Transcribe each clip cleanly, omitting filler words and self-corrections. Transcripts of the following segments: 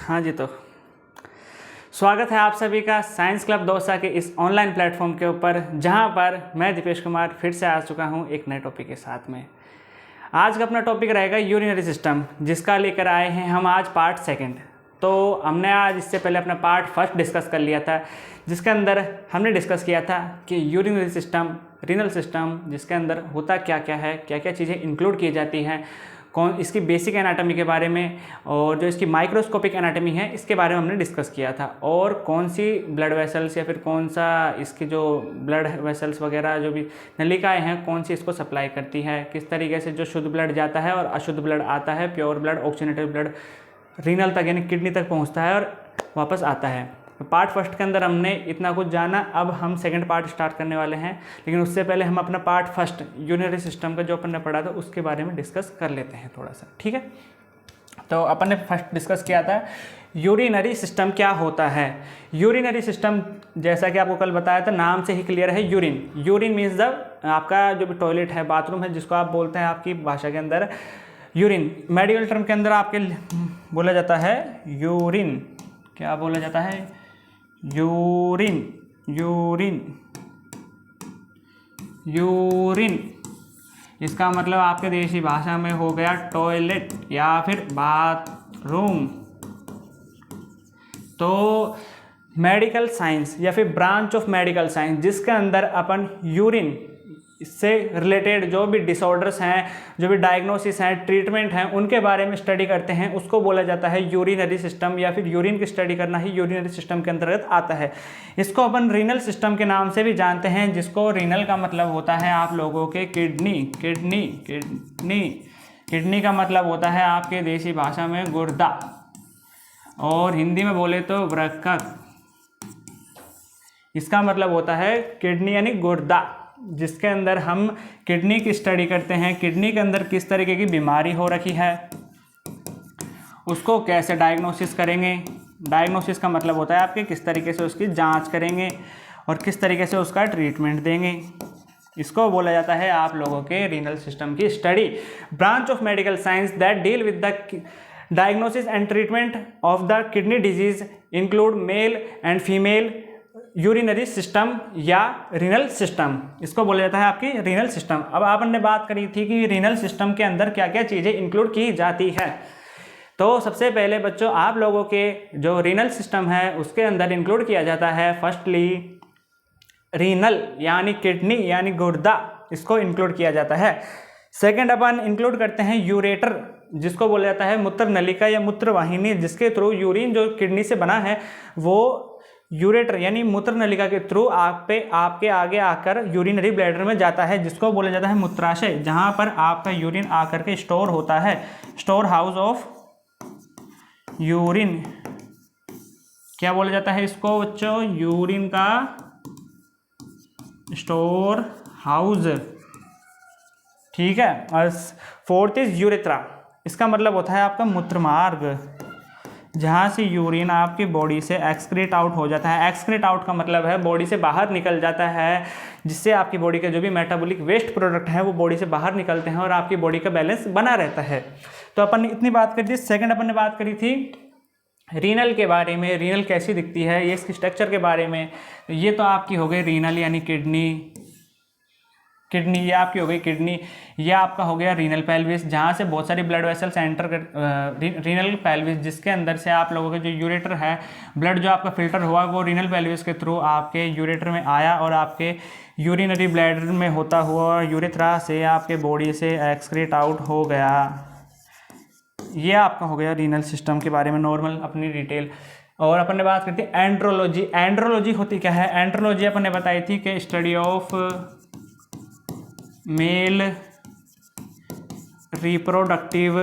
हाँ जी, तो स्वागत है आप सभी का साइंस क्लब दौसा के इस ऑनलाइन प्लेटफॉर्म के ऊपर, जहां पर मैं दीपेश कुमार फिर से आ चुका हूं एक नए टॉपिक के साथ में। आज का अपना टॉपिक रहेगा यूरिनरी सिस्टम, जिसका लेकर आए हैं हम आज पार्ट सेकंड। तो हमने आज इससे पहले अपना पार्ट फर्स्ट डिस्कस कर लिया था, जिसके अंदर हमने डिस्कस किया था कि यूरिनरी सिस्टम, रीनल सिस्टम, जिसके अंदर होता क्या क्या है, क्या क्या चीज़ें इंक्लूड की जाती हैं, कौन इसकी बेसिक एनाटॉमी के बारे में और जो इसकी माइक्रोस्कोपिक एनाटॉमी है इसके बारे में हमने डिस्कस किया था, और कौन सी ब्लड वेसल्स या फिर कौन सा इसकी जो ब्लड वेसल्स वगैरह जो भी नलिकाएं हैं कौन सी इसको सप्लाई करती है, किस तरीके से जो शुद्ध ब्लड जाता है और अशुद्ध ब्लड आता है, pure blood, oxygenated blood renal तक यानी किडनी तक पहुँचता है और वापस आता है। पार्ट फर्स्ट के अंदर हमने इतना कुछ जाना। अब हम सेकंड पार्ट स्टार्ट करने वाले हैं, लेकिन उससे पहले हम अपना पार्ट फर्स्ट यूरिनरी सिस्टम का जो अपन ने पढ़ा था उसके बारे में डिस्कस कर लेते हैं थोड़ा सा, ठीक है। तो अपन ने फर्स्ट डिस्कस किया था यूरिनरी सिस्टम क्या होता है। यूरिनरी सिस्टम जैसा कि आपको कल बताया था, नाम से ही क्लियर है, यूरिन। यूरिन मीन्स द आपका जो भी टॉयलेट है, बाथरूम है, जिसको आप बोलते हैं आपकी भाषा के अंदर यूरिन। मेडिकल टर्म के अंदर आपके बोला जाता है यूरिन। क्या बोला जाता है? यूरिन। यूरिन यूरिन इसका मतलब आपके देशी भाषा में हो गया टॉयलेट या फिर बाथरूम। तो मेडिकल साइंस या फिर ब्रांच ऑफ मेडिकल साइंस जिसके अंदर अपन यूरिन इससे रिलेटेड जो भी डिसऑर्डर्स हैं, जो भी डायग्नोसिस हैं, ट्रीटमेंट हैं, उनके बारे में स्टडी करते हैं, उसको बोला जाता है यूरिनरी सिस्टम, या फिर यूरिन की स्टडी करना ही यूरिनरी सिस्टम के अंतर्गत आता है। इसको अपन रीनल सिस्टम के नाम से भी जानते हैं, जिसको रीनल का मतलब होता है आप लोगों के किडनी। किडनी किडनी किडनी का मतलब होता है आपके देसी भाषा में गुर्दा, और हिंदी में बोले तो वृक्क। इसका मतलब होता है किडनी यानी गुर्दा, जिसके अंदर हम किडनी की स्टडी करते हैं। किडनी के अंदर किस तरीके की बीमारी हो रखी है, उसको कैसे डायग्नोसिस करेंगे। डायग्नोसिस का मतलब होता है आपके किस तरीके से उसकी जांच करेंगे और किस तरीके से उसका ट्रीटमेंट देंगे। इसको बोला जाता है आप लोगों के रीनल सिस्टम की study. Branch of medical science that deal with the diagnosis and treatment of the kidney disease include male and female urinary system या रीनल सिस्टम। इसको बोला जाता है आपकी रीनल सिस्टम। अब आपन ने बात करी थी कि रीनल सिस्टम के अंदर क्या क्या चीज़ें इंक्लूड की जाती है। तो सबसे पहले बच्चों आप लोगों के जो रीनल सिस्टम है उसके अंदर इंक्लूड किया जाता है फर्स्टली रीनल यानी किडनी यानी गुर्दा, इसको इंक्लूड किया जाता है। सेकेंड अपन इंक्लूड करते हैं यूरेटर, जिसको बोला जाता है मूत्र नलिका या मूत्र वाहिनी, जिसके थ्रू यूरिन जो किडनी से बना है वो यूरेटर यानी मूत्र नलिका के थ्रू आपके आगे आकर यूरिनरी ब्लैडर में जाता है, जिसको बोला जाता है मूत्राशय, जहां पर आपका यूरिन आकर के स्टोर होता है। स्टोर हाउस ऑफ यूरिन क्या बोला जाता है इसको बच्चों? यूरिन का स्टोर हाउस, ठीक है। और फोर्थ इज यूरेथ्रा, इसका मतलब होता है आपका मूत्र मार्ग, जहाँ से यूरिन आपकी बॉडी से एक्सक्रीट आउट हो जाता है। एक्सक्रीट आउट का मतलब है बॉडी से बाहर निकल जाता है, जिससे आपकी बॉडी के जो भी मेटाबॉलिक वेस्ट प्रोडक्ट हैं वो बॉडी से बाहर निकलते हैं और आपकी बॉडी का बैलेंस बना रहता है। तो अपन ने इतनी बात करी थी। सेकंड अपन ने बात करी थी रीनल के बारे में, रीनल कैसी दिखती है, ये इसकी स्ट्रक्चर के बारे में। ये तो आपकी हो गई रीनल यानी किडनी। किडनी ये आपकी हो गई किडनी। ये आपका हो गया रीनल पेल्विस, जहाँ से बहुत सारी ब्लड वेसल्स एंटर कर रीनल पेल्विस, जिसके अंदर से आप लोगों के जो यूरेटर है, ब्लड जो आपका फिल्टर हुआ वो रीनल पेल्विस के थ्रू आपके यूरेटर में आया और आपके यूरिनरी ब्लैडर में होता हुआ यूरेथ्रा से आपके बॉडी से एक्सक्रीट आउट हो गया। ये आपका हो गया रीनल सिस्टम के बारे में नॉर्मल अपनी डिटेल। और अपन ने बात करती है एंड्रोलॉजी। एंड्रोलॉजी होती क्या है? एंड्रोलॉजी अपन ने बताई थी कि study of male reproductive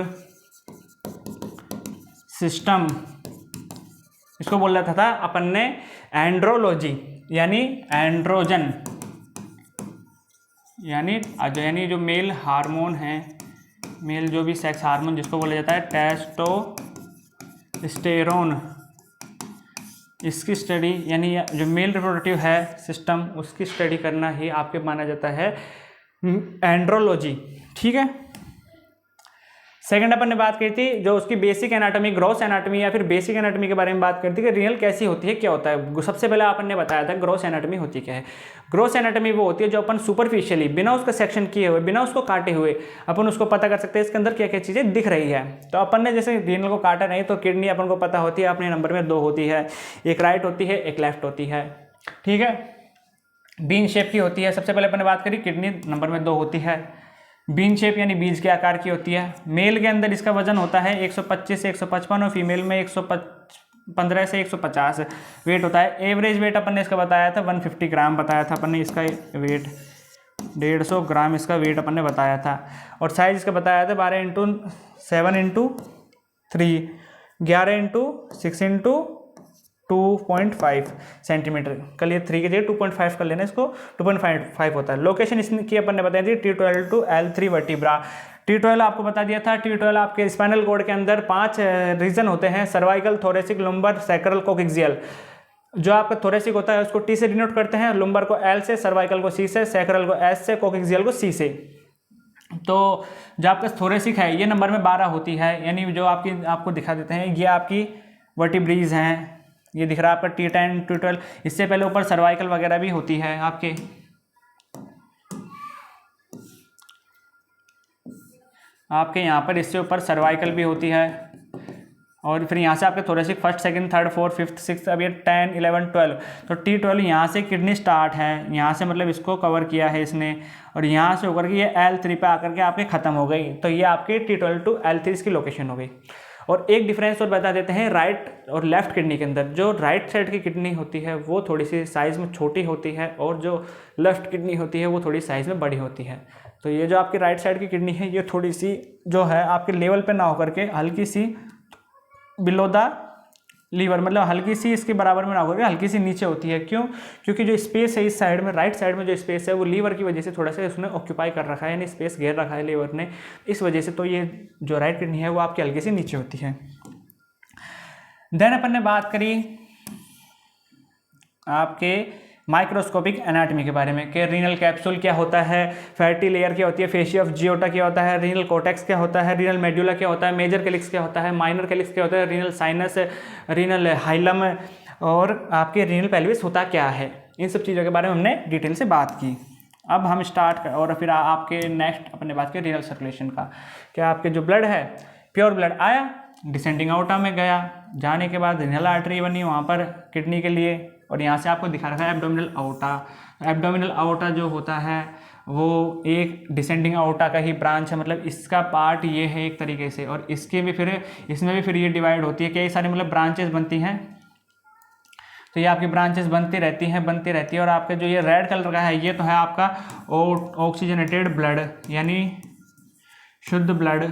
system, इसको बोल रहा था अपन ने एंड्रोलॉजी, यानी एंड्रोजन यानी जो मेल हार्मोन है, मेल जो भी सेक्स हार्मोन जिसको बोला जाता है टेस्टोस्टेरोन, इसकी स्टडी यानी जो मेल रिप्रोडक्टिव है सिस्टम उसकी स्टडी करना ही आपके माना जाता है एंड्रोलॉजी, ठीक है। सेकंड अपन ने बात की थी जो उसकी बेसिक एनाटॉमी, ग्रॉस एनाटॉमी या फिर बेसिक एनाटॉमी के बारे में बात करती है कि रीनल कैसी होती है, क्या होता है। सबसे पहले अपन ने बताया था ग्रॉस एनाटॉमी होती क्या है। ग्रॉस एनाटॉमी वो होती है जो अपन सुपरफिशियली बिना उसका सेक्शन किए हुए, बिना उसको काटे हुए अपन उसको पता कर सकते हैं इसके अंदर क्या क्या चीज़ें दिख रही है। तो अपन ने जैसे रीनल को काटा नहीं तो किडनी अपन को पता होती है अपने नंबर में 2 होती है, एक राइट होती है एक लेफ्ट होती है, ठीक है। बीन शेप की होती है, सबसे पहले अपन ने बात करी किडनी नंबर में 2 होती है। बीन शेप यानी बीज के आकार की होती है। मेल के अंदर इसका वजन होता है 125 से 155 और फीमेल में 115 से 150 वेट होता है। एवरेज वेट अपन ने इसका बताया था 150 ग्राम बताया था अपन ने, इसका वेट 150 ग्राम इसका वेट अपन ने बताया था। और साइज इसका बताया था 12x7x3, 11x6x 2.5 सेंटीमीटर। कल ये 3 के जगह 2.5 कर लेना, इसको 2.5 होता है। लोकेशन इसकी अपन ने बताई थी T12 to L3 vertebra. T12 आपको बता दिया था, T12 आपके स्पाइनल कॉर्ड के अंदर 5 रीजन होते हैं, सर्वाइकल, थोरेसिक, लुम्बर, सैक्रल, कोक्सियल। जो आपका थोरेसिक होता है उसको T से डिनोट करते हैं, लुम्बर को L से, सर्वाइकल को C से, सैक्रल को S से, कोक्सियल को C से। तो जो आपका थोरेसिक है ये नंबर में 12 होती है, यानी जो आपको दिखा देते हैं ये आपकी वर्टिब्रीज हैं। ये दिख रहा है आपका T10 T12। इससे पहले ऊपर सर्वाइकल वगैरह भी होती है आपके यहाँ पर, इससे ऊपर सर्वाइकल भी होती है। और फिर यहाँ से आपके thoracic first second third fourth fifth six, अब ये 10 11 12। तो T12 यहाँ से किडनी स्टार्ट है, यहाँ से मतलब इसको कवर किया है इसने, और यहाँ से होकर के ये L3 पे आकर के आपके ख़त्म हो गई। तो ये आपके T12 to L3 इसकी लोकेशन हो गई। और एक डिफरेंस और बता देते हैं राइट और लेफ्ट किडनी के अंदर। जो राइट साइड की किडनी होती है वो थोड़ी सी साइज़ में छोटी होती है, और जो लेफ्ट किडनी होती है वो थोड़ी साइज़ में बड़ी होती है। तो ये जो आपकी राइट साइड की किडनी है ये थोड़ी सी जो है आपके लेवल पे ना होकर के हल्की सी बिलो द लीवर, मतलब हल्की सी इसके बराबर में ना होकर के हल्की सी नीचे होती है। क्यों? क्योंकि जो स्पेस है इस साइड में, राइट साइड में जो स्पेस है वो लीवर की वजह से थोड़ा सा उसने ऑक्यूपाई कर रखा है, यानी स्पेस घेर रखा है लीवर ने, इस वजह से। तो ये जो राइट किडनी है वो आपकी हल्की सी नीचे होती है। देन अपन ने बात करी आपके माइक्रोस्कोपिक एनाटॉमी के बारे में कि रीनल कैप्सूल क्या होता है, फैटी लेयर क्या होती है, फेशिया ऑफ जियोटा क्या होता है, रीनल कोर्टेक्स क्या होता है, रीनल मेड्यूला क्या होता है, मेजर कैलिक्स क्या होता है, माइनर कैलिक्स क्या होता है, रीनल साइनस, रीनल हाइलम, और आपके रीनल पेल्विस होता क्या है। इन सब चीज़ों के बारे में हमने डिटेल से बात की। अब हम और फिर आपके नेक्स्ट अपने बात की रीनल सर्कुलेशन का। क्या आपके जो ब्लड है, प्योर ब्लड आया, डिसेंडिंग आउटा में गया, जाने के बाद रीनल आर्टरी बनी वहाँ पर किडनी के लिए, और यहाँ से आपको दिखा रखा है एब्डोमिनल आउटा। एब्डोमिनल आउटा जो होता है वो एक डिसेंडिंग आउटा का ही ब्रांच है, मतलब इसका पार्ट ये है एक तरीके से, और इसके भी फिर इसमें भी फिर ये डिवाइड होती है, कई सारी मतलब ब्रांचेस बनती हैं। तो ये आपकी ब्रांचेस बनती रहती हैं। और आपका जो ये रेड कलर का है ये तो है आपका ऑक्सीजनेटेड ब्लड, यानी शुद्ध ब्लड,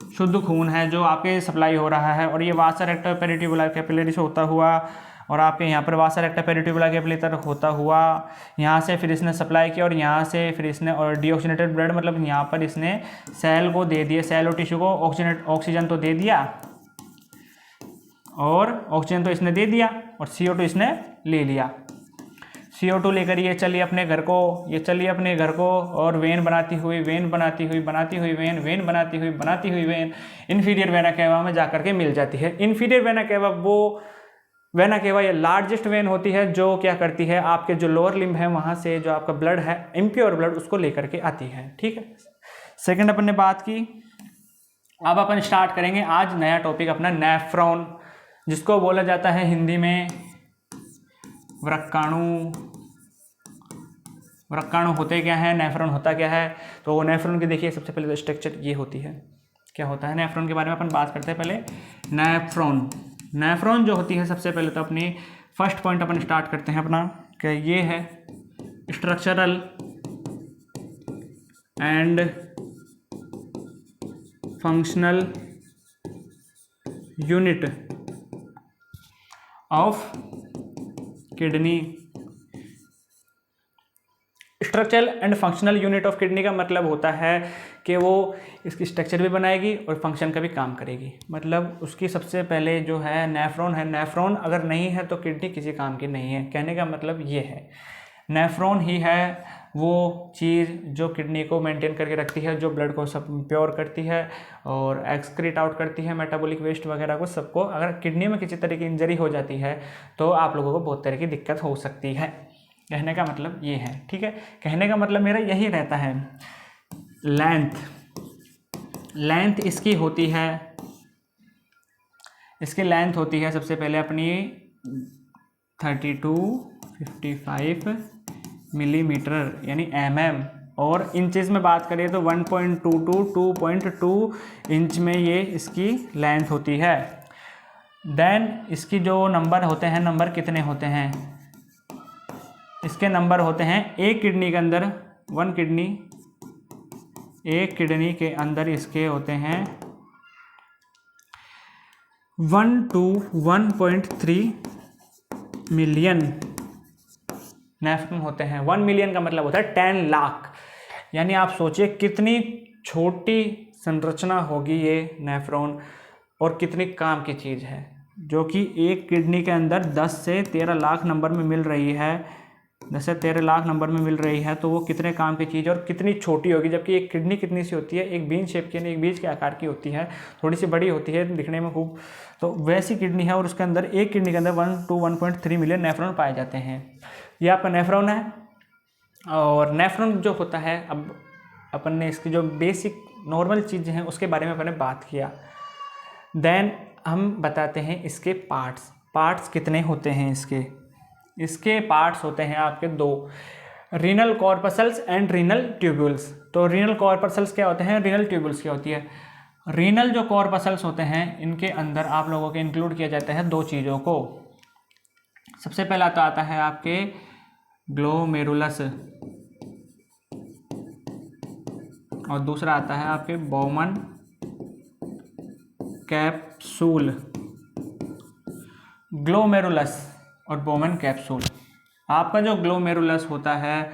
शुद्ध खून है जो आपके सप्लाई हो रहा है। और ये वासा रेक्टा पेरिट्यूबुलर कैपिलरी से होता हुआ, और आपके यहाँ पर वासा रेक्टा पेरिट्यूबुलर कैपिलरी तक होता हुआ, यहाँ से फिर इसने सप्लाई किया, और यहाँ से फिर इसने और डीऑक्सीजनेटेड ब्लड, मतलब यहाँ पर इसने सेल को दे दिया, सेल और टिश्यू को ऑक्सीजन तो दे दिया, और ऑक्सीजन तो इसने दे दिया, और CO2 इसने ले लिया। CO2 लेकर ये चलिए अपने घर को, और वेन बनाती हुई वेन इन्फीरियर वेना केवा में जाकर के मिल जाती है। इन्फीरियर वेना केवा वो वेना केवा ये लार्जेस्ट वेन होती है जो क्या करती है, आपके जो लोअर लिम्ब है वहाँ से जो आपका ब्लड है, इम्प्योर ब्लड, उसको लेकर के आती है। ठीक है, सेकंड अपन ने बात की। अब अपन स्टार्ट करेंगे आज नया टॉपिक अपना, नेफ्रॉन, जिसको बोला जाता है हिंदी में वृक्काणु। वृक्काणु होते क्या है, नेफ्रॉन होता क्या है। तो नेफ्रॉन की देखिए सबसे पहले तो स्ट्रक्चर ये होती है। क्या होता है नेफ्रॉन के बारे में अपन बात करते हैं पहले। नेफ्रॉन जो होती है सबसे पहले तो अपनी फर्स्ट पॉइंट अपन स्टार्ट करते हैं अपना, कि ये है structural and functional unit of kidney. Structural and functional unit of kidney का मतलब होता है कि वो इसकी स्ट्रक्चर भी बनाएगी और फंक्शन का भी काम करेगी। मतलब उसकी सबसे पहले जो है नेफ्रॉन है, नेफ्रॉन अगर नहीं है तो किडनी किसी काम की नहीं है। कहने का मतलब ये है, नेफ्रॉन ही है वो चीज़ जो किडनी को मेंटेन करके रखती है, जो ब्लड को सब प्योर करती है और एक्सक्रीट आउट करती है मेटाबॉलिक वेस्ट वगैरह को सबको। अगर किडनी में किसी तरह की इंजरी हो जाती है तो आप लोगों को बहुत तरह की दिक्कत हो सकती है। कहने का मतलब ये है, ठीक है। कहने का मतलब मेरा यही रहता है। लेंथ इसकी होती है, इसकी लेंथ होती है सबसे पहले अपनी 3255 मिलीमीटर यानी mm, और इंचेस में बात करें तो 1.2 to 2.2 इंच में ये इसकी लेंथ होती है। देन इसकी जो नंबर होते हैं, नंबर कितने होते हैं, इसके नंबर होते हैं एक किडनी के अंदर, एक किडनी के अंदर इसके होते हैं 1 to 1.3 मिलियन नेफ्रॉन होते हैं। 1 मिलियन का मतलब होता है 10 लाख, यानी आप सोचिए कितनी छोटी संरचना होगी ये नेफ्रॉन और कितनी काम की चीज़ है, जो कि एक किडनी के अंदर 10 से 13 लाख नंबर में मिल रही है, 10 से 13 लाख नंबर में मिल रही है, तो वो कितने काम की चीज़ और कितनी छोटी होगी। जबकि एक किडनी कितनी सी होती है, एक बीन शेप की, यानी एक बीज के आकार की होती है, थोड़ी सी बड़ी होती है दिखने में खूब, तो वैसी किडनी है और उसके अंदर एक किडनी के अंदर 1 to 1.3 मिलियन नेफ्रॉन पाए जाते हैं। ये आपका नेफ्रॉन है। और नेफ्रॉन जो होता है, अब अपन ने इसकी जो बेसिक नॉर्मल चीज़ें हैं उसके बारे में अपन ने बात किया। देन हम बताते हैं इसके पार्ट्स कितने होते हैं। इसके पार्ट्स होते हैं आपके 2, renal corpuscles and renal tubules. तो रीनल कॉर्पसल्स क्या होते हैं, रीनल ट्यूब्यूल्स क्या होती है। रीनल जो कॉर्पसल्स होते हैं इनके अंदर आप लोगों के इंक्लूड किया जाता है 2 चीज़ों को। सबसे पहला तो आता है आपके ग्लोमेरुलस और दूसरा आता है आपके बोमन कैप्सूल। ग्लोमेरुलस और बोमन कैप्सूल, आपका जो ग्लोमेरुलस होता है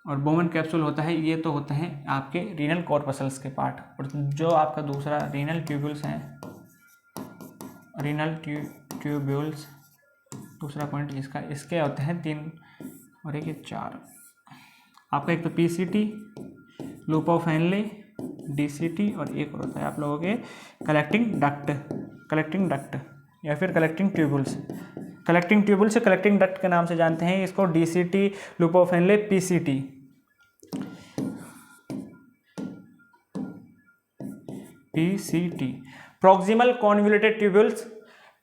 और बोमन कैप्सूल होता है, ये तो होते हैं आपके रीनल कॉर्पसल्स के पार्ट। और जो आपका दूसरा रीनल ट्यूब्यूल्स हैं, रीनल ट्यूब्यूल्स दूसरा पॉइंट इसका, इसके होते हैं 3 और एक 4 आपका। एक तो PCT, loop of Henley, DCT, और एक और होता है आप लोगों के कलेक्टिंग डक्ट या फिर कलेक्टिंग ट्यूब्यूल्स। कलेक्टिंग ट्यूब्यूल से कलेक्टिंग डक्ट के नाम से जानते हैं इसको, DCT, loop of Henley, PCT. Proximal convoluted tubules,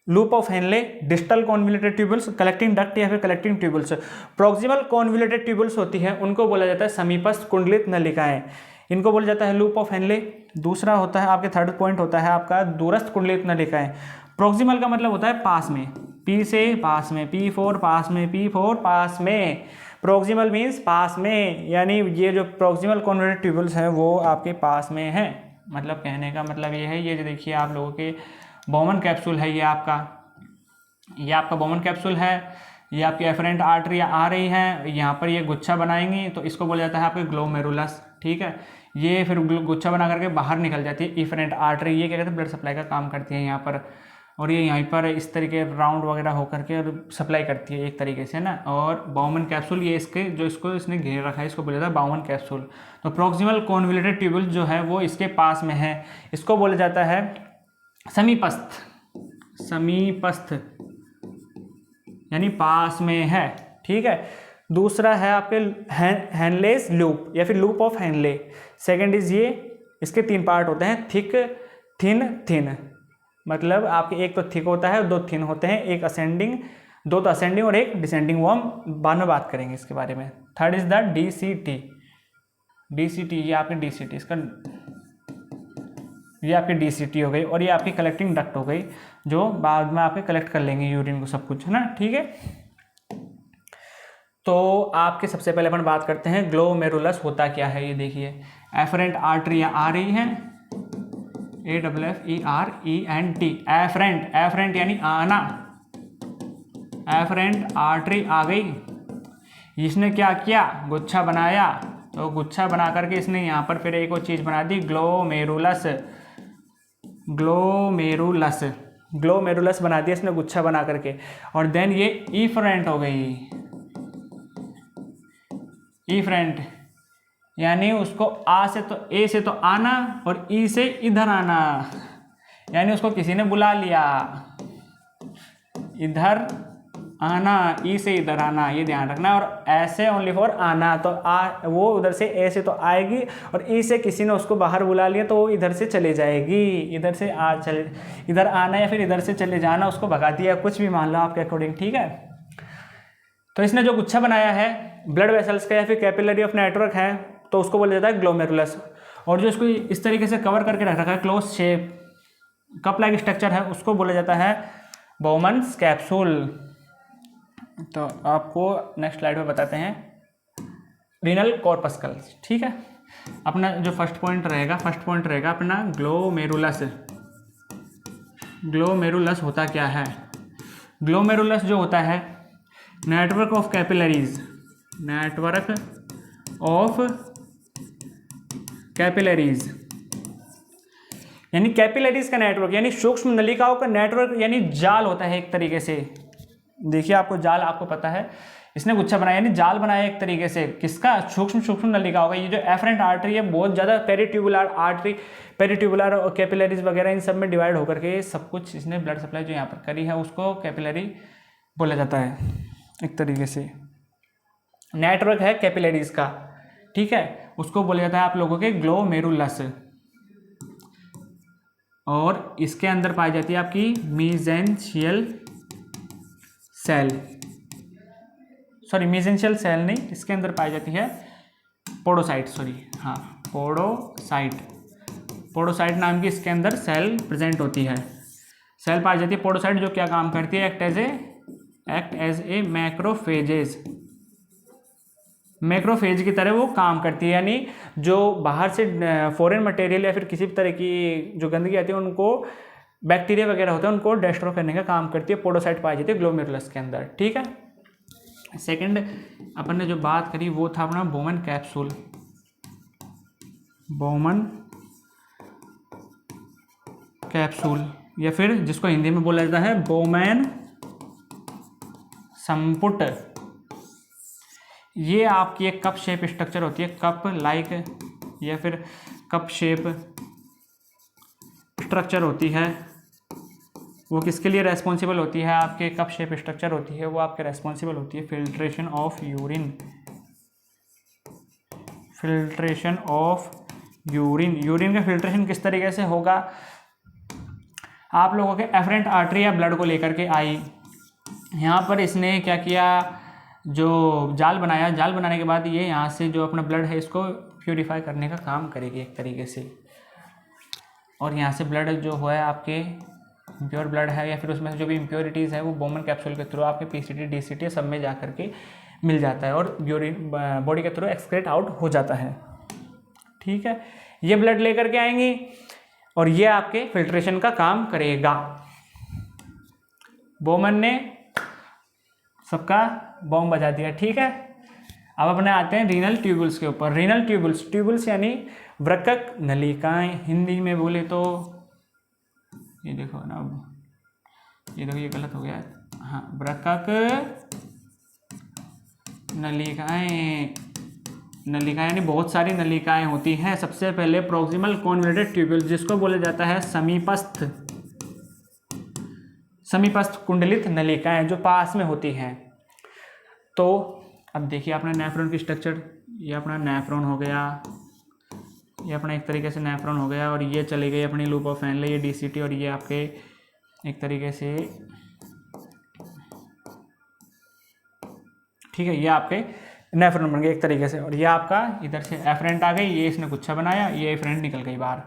loop of Henley, distal convoluted tubules, collecting duct या फिर collecting tubules. Proximal convoluted tubules होती है उनको बोला जाता है समीपस्थ कुंडलित नलिकाएं, इनको बोला जाता है लूप ऑफ हेनले। दूसरा होता है आपके थर्ड पॉइंट होता है आपका दूरस्थ कुंडलित नलिकाएं। प्रॉक्सिमल का मतलब होता है पास में, पी से पास में, P4 पास में, P4 पास में। प्रॉक्सिमल मीन्स पास में, यानी ये जो प्रॉक्सिमल कॉन्वोल्यूटेड ट्यूब्यूल्स हैं वो आपके पास में हैं। मतलब कहने का मतलब ये है, ये जो देखिए आप लोगों के बोमन कैप्सूल है, ये आपका बोमन कैप्सूल है, ये आपकी एफरेंट आर्टरी आ रही है, यहाँ पर ये गुच्छा बनाएंगी तो इसको बोला जाता है आपके ग्लोमेरुलस, ठीक है। ये फिर गुच्छा बना करके बाहर निकल जाती है इफरेंट आर्टरी, ये क्या कहते हैं ब्लड सप्लाई का काम करती है यहाँ पर, और ये यहाँ पर इस तरीके राउंड वगैरह होकर के सप्लाई करती है एक तरीके से ना। और बाउमन कैप्सूल ये इसके जो इसको इसने घेर रखा है, इसको बोला जाता है बाउमन कैप्सूल। तो प्रॉक्सिमल कॉन्वोल्यूटेड ट्यूब्यूल जो है वो इसके पास में है, इसको बोला जाता है समीपस्थ यानी पास में है, ठीक है। दूसरा है आपके हेनलेस लूप या फिर loop of Henley. Second is ये, इसके 3 पार्ट होते हैं, थिक, थिन। मतलब आपके एक तो थिक होता है और 2 थिन होते हैं, एक असेंडिंग, 2 तो असेंडिंग और एक डिसेंडिंग, वो हम बाद में बात करेंगे इसके बारे में। थर्ड इज द डीसीटी, ये आपकी डीसीटी, ये आपकी डीसीटी हो गई, और ये आपकी कलेक्टिंग डक्ट हो गई, जो बाद में आपके कलेक्ट कर लेंगे यूरिन को सब कुछ, है ना, ठीक है। तो आपके सबसे पहले अपन बात करते हैं ग्लोमेरुलस होता क्या है। ये देखिए एफरेंट आर्टरियाँ आ रही हैं, AFFERENT, एफरेंट यानी आना, एफरेंट आर्टरी आ गई, इसने क्या किया, गुच्छा बनाया, तो गुच्छा बना करके इसने यहाँ पर फिर एक और चीज़ बना दी, ग्लोमेरुलस बना दिया इसने गुच्छा बना करके। और देन ये इफरेंट हो गई, इफरेंट, यानी उसको आ से तो ए से तो आना और ई से इधर आना, यानी उसको किसी ने बुला लिया, इधर आना, ई से इधर आना, ये ध्यान रखना। और ऐसे ओनली फॉर आना, तो वो उधर से ए से तो आएगी और ई से किसी ने उसको बाहर बुला लिया तो वो इधर से चले जाएगी, इधर से इधर आना या फिर इधर से चले जाना, उसको भगा दिया, कुछ भी मान लो आपके अकॉर्डिंग, ठीक है। तो इसने जो गुच्छा बनाया है ब्लड वेसल्स का या फिर कैपिलरी ऑफ नेटवर्क है तो उसको बोला जाता है ग्लोमेरुलस। और जो इसको इस तरीके से कवर करके रख रखा है close shape cup like structure है उसको बोला जाता है बाउमन्स कैप्सूल। तो आपको नेक्स्ट स्लाइड में बताते हैं रीनल कॉर्पस्कल, ठीक है। अपना जो फर्स्ट पॉइंट रहेगा अपना ग्लोमेरुलस। ग्लोमेरुलस होता क्या है? ग्लोमेरुलस जो होता है network of capillaries, network of capillaries, यानी कैपिलरीज का नेटवर्क, यानी सूक्ष्म नलिकाओं का नेटवर्क, यानी जाल होता है एक तरीके से। देखिए आपको जाल, आपको पता है इसने गुच्छा बनाया, यानी जाल बनाया एक तरीके से, किसका? सूक्ष्म नलिकाओं का। ये जो एफरेंट आर्टरी है बहुत ज़्यादा पेरिट्यूबुलर आर्टरी, पेरिट्यूबुलर और कैपिलरीज वगैरह इन सब में डिवाइड होकर के सब कुछ इसने ब्लड सप्लाई जो यहाँ पर करी है उसको कैपिलरी बोला जाता है एक तरीके से। नेटवर्क है कैपिलरीज का, ठीक है, उसको बोला जाता है आप लोगों के ग्लोमेरुलस। और इसके अंदर पाई जाती है आपकी मीसेंशियल सेल, सॉरी मीसेंशियल सेल नहीं, इसके अंदर पाई जाती है पोडोसाइट, पोडोसाइट नाम की इसके अंदर सेल प्रेजेंट होती है, सेल पाई जाती है पोडोसाइट, जो क्या काम करती है? एक्ट एज ए मैक्रोफेज की तरह वो काम करती है, यानी जो बाहर से फॉरेन मटेरियल या फिर किसी भी तरह की जो गंदगी आती है उनको, बैक्टीरिया वगैरह होता है उनको डिस्ट्रॉय करने का काम करती है, पोडोसाइट पाई जाती है ग्लोमेरुलस के अंदर, ठीक है। सेकंड अपन ने जो बात करी वो था अपना बोमन कैप्सूल, बोमन कैप्सूल या फिर जिसको हिंदी में बोला जाता है बोमैन संपुट। ये आपकी एक कप शेप स्ट्रक्चर होती है, कप लाइक या फिर कप शेप स्ट्रक्चर होती है। वो किसके लिए रेस्पॉन्सिबल होती है? आपके कप शेप स्ट्रक्चर होती है वो आपके रेस्पॉन्सिबल होती है filtration of urine, filtration of urine. Urine का फिल्ट्रेशन किस तरीके से होगा? आप लोगों के एफरेंट आर्टरी या ब्लड को लेकर के आई, यहाँ पर इसने क्या किया, जो जाल बनाया, जाल बनाने के बाद ये यहाँ से जो अपना ब्लड है इसको प्यूरिफाई करने का काम करेगी एक तरीके से। और यहाँ से ब्लड जो है आपके प्योर ब्लड है या फिर उसमें से जो भी इम्प्योरिटीज़ है वो बोमन कैप्सूल के थ्रू आपके पीसीटी डीसीटी सब में जा करके मिल जाता है और यूरिन बॉडी के थ्रू एक्सक्रेट आउट हो जाता है, ठीक है। ये ब्लड लेकर के आएंगी और ये आपके फिल्ट्रेशन का काम करेगा। बोमन ने सबका बॉम्ब बजा दिया, ठीक है। अब अपने आते हैं रीनल ट्यूबुल्स के ऊपर। रीनल ट्यूबुल्स यानी वृक्क नलिकाएं, हिंदी में बोले तो ये देखो ना, ये देखो ये गलत हो गया, हाँ, वृक्क नलिकाएं यानी बहुत सारी नलिकाएं होती हैं। सबसे पहले प्रोक्सिमल कॉन्वोल्यूटेड ट्यूब्यूल जिसको बोला जाता है समीपस्थ कुंडलित नलिकाएं जो पास में होती हैं। तो अब देखिए अपना नेफ्रॉन की स्ट्रक्चर, ये अपना नेफ्रॉन हो गया, ये अपना एक तरीके से नेफ्रॉन हो गया और ये चली गई अपनी लूप ऑफ फैनले, ये डीसीटी और ये आपके एक तरीके से, ठीक है, ये आपके नेफ्रॉन बन गए एक तरीके से। और ये आपका इधर से एफरेंट आ गई, ये इसने गुच्छा बनाया, ये एफरेंट निकल गई बाहर।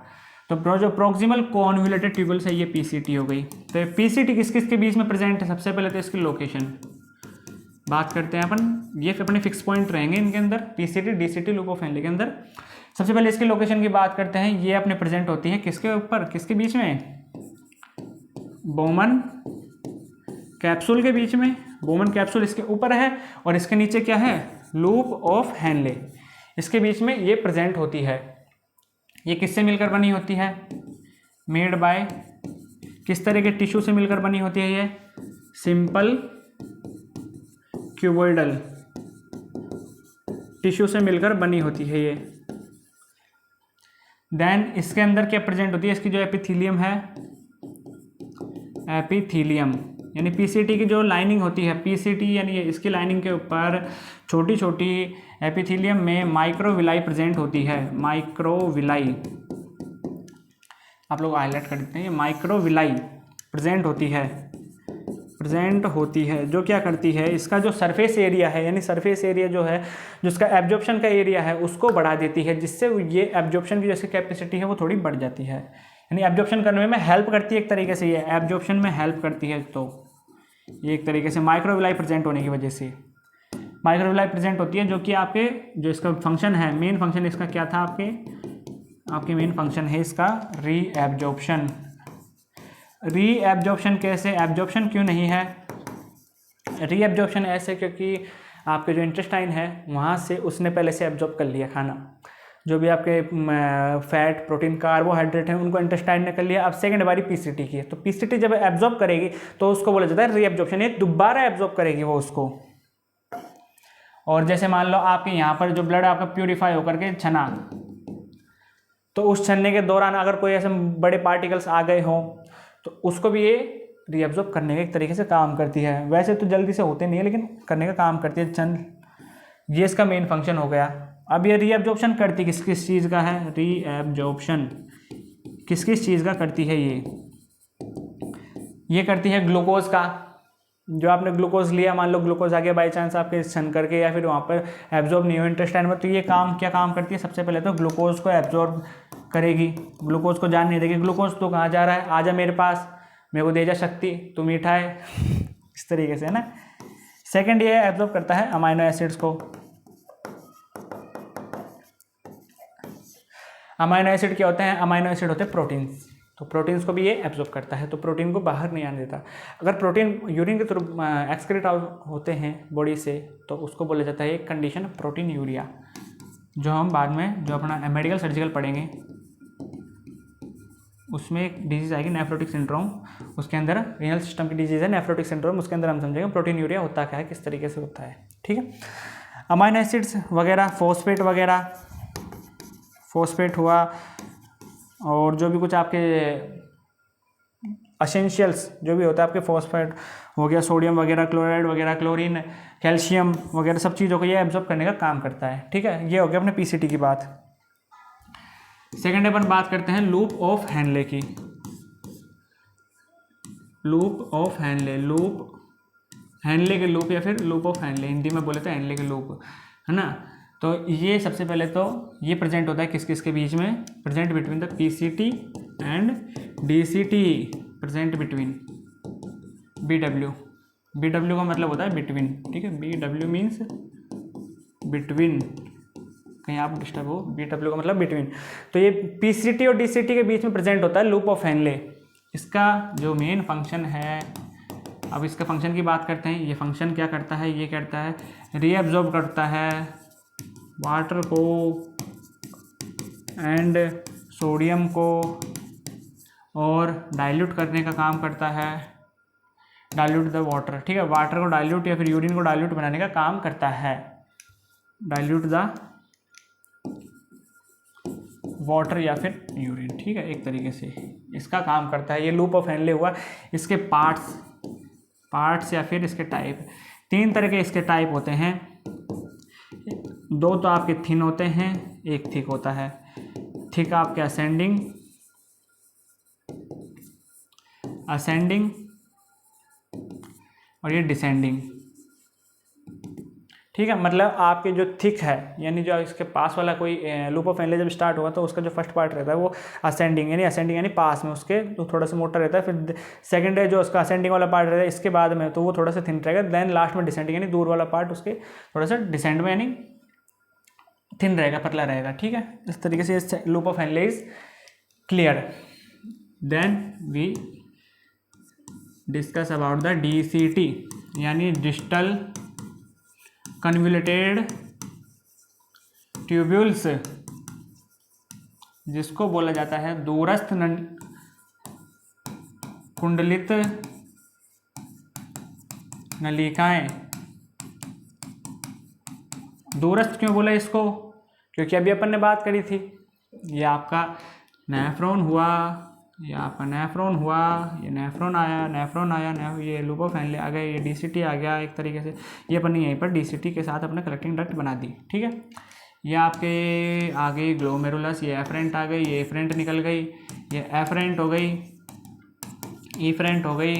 तो जो प्रोक्सिमल कॉन्वोल्यूटेड ट्यूबुल्स है ये पीसीटी हो गई। तो पीसीटी किस किस के बीच में प्रेजेंट है? सबसे पहले तो इसकी लोकेशन बात करते हैं अपन, ये अपने फिक्स पॉइंट रहेंगे इनके अंदर, पीसीटी डीसीटी लूप ऑफ फैनले के अंदर। सबसे पहले इसकी लोकेशन की बात करते हैं, ये अपने प्रेजेंट होती है किसके ऊपर, किसके बीच में? बोमन कैप्सूल के बीच में। बोमन कैप्सूल इसके ऊपर है और इसके नीचे क्या है? लूप ऑफ हैनले, इसके बीच में ये प्रेजेंट होती है। ये किससे मिलकर बनी होती है? मेड बाय, किस तरह के टिश्यू से मिलकर बनी होती है? ये सिंपल क्यूबोइडल टिश्यू से मिलकर बनी होती है ये। देन इसके अंदर क्या प्रेजेंट होती है, इसकी जो एपिथीलियम है, एपिथीलियम यानी पीसीटी की जो लाइनिंग होती है, पीसीटी यानी इसकी लाइनिंग के ऊपर छोटी छोटी एपिथीलियम में माइक्रोविलाई प्रेजेंट होती है। माइक्रोविलाई आप लोग हाईलाइट कर देते हैं, माइक्रोविलाई प्रेजेंट होती है जो क्या करती है, इसका जो सरफेस एरिया है यानी सरफेस एरिया जो है, जो इसका एब्जॉर्प्शन का एरिया है उसको बढ़ा देती है, जिससे ये एब्जॉर्प्शन की जैसे कैपेसिटी है वो थोड़ी बढ़ जाती है, यानी एब्जॉर्प्शन करने में हेल्प करती है एक तरीके से, ये एब्जॉर्प्शन में हेल्प करती है। तो ये एक तरीके से माइक्रोविलाई प्रेजेंट होने की वजह से माइक्रोविलाई प्रेजेंट होती है, जो कि आपके जो इसका फंक्शन है, मेन फंक्शन इसका क्या था, आपके मेन फंक्शन है इसका रीएब्जॉर्प्शन। रीएब्जॉर्प्शन कैसे, एब्जॉर्प्शन क्यों नहीं है, रीएब्जॉर्प्शन ऐसे क्योंकि आपके जो इंटेस्टाइन है वहाँ से उसने पहले से एब्जॉर्ब कर लिया खाना, जो भी आपके फैट प्रोटीन कार्बोहाइड्रेट हैं उनको इंटेस्टाइन ने कर लिया। अब सेकंड बारी पीसीटी की है, तो पीसीटी जब एब्जॉर्ब करेगी तो उसको बोला जाता है रीएब्जॉर्प्शन, ये दोबारा एब्जॉर्ब करेगी वो उसको। और जैसे मान लो आपके यहाँ पर जो ब्लड आपका प्यूरिफाई होकर के छना, तो उस छनने के दौरान अगर कोई ऐसे बड़े पार्टिकल्स आ गए हों तो उसको भी ये रीअब्जॉर्ब करने का एक तरीके से काम करती है। वैसे तो जल्दी से होते नहीं है लेकिन करने का काम करती है छन, ये इसका मेन फंक्शन हो गया। अब ये रीअब्जॉर्प्शन करती किस किस चीज़ का है, रीअब्जॉर्प्शन किस किस चीज़ का करती है, ये करती है ग्लूकोज का। जो आपने ग्लूकोज लिया, मान लो ग्लूकोज आ गया बाई चांस आपके छन करके या फिर वहाँ पर एब्जॉर्ब नहीं हो इंटेस्टाइन में, तो ये क्या काम करती है, सबसे पहले तो ग्लूकोज को एब्जॉर्ब करेगी, ग्लूकोज को जान नहीं देगी, ग्लूकोज तो कहाँ जा रहा है, आजा मेरे पास, मेरे को दे जा शक्ति, तू मीठा है इस तरीके से, है ना। सेकंड ये एब्जॉर्ब करता है अमाइनो एसिड्स को। अमाइनो एसिड क्या होते हैं, अमाइनो एसिड होते हैं प्रोटीन्स, तो प्रोटीन्स को भी ये एब्जॉर्ब करता है, तो प्रोटीन को बाहर नहीं आने देता। अगर प्रोटीन यूरिन के थ्रू एक्सक्रीट होते हैं बॉडी से तो उसको बोला जाता है एक कंडीशन प्रोटीन यूरिया, जो हम बाद में जो अपना मेडिकल सर्जिकल पढ़ेंगे उसमें एक डिजीज़ आएगी नेफ्रोटिक सिंड्रोम, उसके अंदर रीनल सिस्टम की डिजीज़ है नेफ्रोटिक सिंड्रोम, उसके अंदर हम समझेंगे प्रोटीन यूरिया होता क्या है, किस तरीके से होता है, ठीक है। अमाइनो एसिड्स वगैरह, फॉस्फेट वगैरह, फॉस्फेट हुआ और जो भी कुछ आपके एसेंशियल्स जो भी होता है आपके, फॉस्फेट हो गया, सोडियम वगैरह, क्लोराइड वगैरह, क्लोरीन, कैल्शियम वगैरह, सब चीज़ों को ये एब्जॉर्ब करने का काम करता है, ठीक है। ये हो गया अपने पीसीटी की बात। सेकेंड अपन बात करते हैं लूप ऑफ हेनले की। Loop of Henle, loop Henle के लूप या फिर लूप ऑफ हेनले, हिंदी में बोले तो हेनले के लूप, है ना। तो ये सबसे पहले तो ये प्रेजेंट होता है किस किस के बीच में, present between the PCT and DCT, present between BW, BW का मतलब होता है बिटवीन, ठीक है, बीडब्ल्यू मीन्स बिटवीन, कहीं आप डिस्टर्ब हो, बीडब्ल्यू का मतलब बिटवीन। तो ये पीसीटी और डीसीटी के बीच में प्रेजेंट होता है लूप ऑफ हेनले। इसका जो मेन फंक्शन है, अब इसके फंक्शन की बात करते हैं, ये फंक्शन क्या करता है, ये करता है रीअब्जॉर्ब करता है वाटर को एंड सोडियम को और डाइल्यूट करने का काम करता है, डाइल्यूट द वाटर, ठीक है, वाटर को डाइल्यूट या फिर यूरिन को डाइल्यूट बनाने का काम करता है, डाइल्यूट द वाटर या फिर यूरिन, ठीक है, एक तरीके से इसका काम करता है। ये लूप ऑफ हेनले हुआ। इसके पार्ट्स या फिर इसके टाइप, तीन तरह के इसके टाइप होते हैं, दो तो आपके थिन होते हैं, एक थिक होता है। थिक आपके असेंडिंग और ये डिसेंडिंग, ठीक है। मतलब आपके जो थिक है यानी जो इसके पास वाला कोई लूप ऑफ हेनले जब स्टार्ट हुआ तो उसका जो फर्स्ट पार्ट रहता है वो असेंडिंग यानी पास में उसके तो थोड़ा सा मोटा रहता है, फिर सेकंड है जो उसका असेंडिंग वाला पार्ट रहता है इसके बाद में तो वो थोड़ा सा थिन रहेगा, देन लास्ट में डिसेंडिंग यानी दूर वाला पार्ट उसके थोड़ा सा डिसेंड में यानी थिन रहेगा, पतला रहेगा, ठीक है। इस तरीके से loop of Henle is clear. Then we discuss about the DCT यानी डिस्टल कन्वोल्यूटेड ट्यूब्यूल्स, जिसको बोला जाता है दूरस्थ कुंडलित नलिकाएं, दूरस्थ क्यों बोला इसको? क्योंकि अभी अपन ने बात करी थी, ये आपका नेफ्रॉन हुआ, ये आपका नेफ्रॉन हुआ, ये नेफ्रॉन आया, ये लूप ऑफ हेनले आ गए, ये डीसीटी आ गया एक तरीके से। ये अपन ने यहीं पर डीसीटी के साथ अपने कलेक्टिंग डक्ट बना दी, ठीक है। ये आपके आ गई ग्लोमेरुलस, ये एफरेंट आ गई, ये एफरेंट निकल गई, ये एफरेंट हो गई, ईफरेंट हो गई,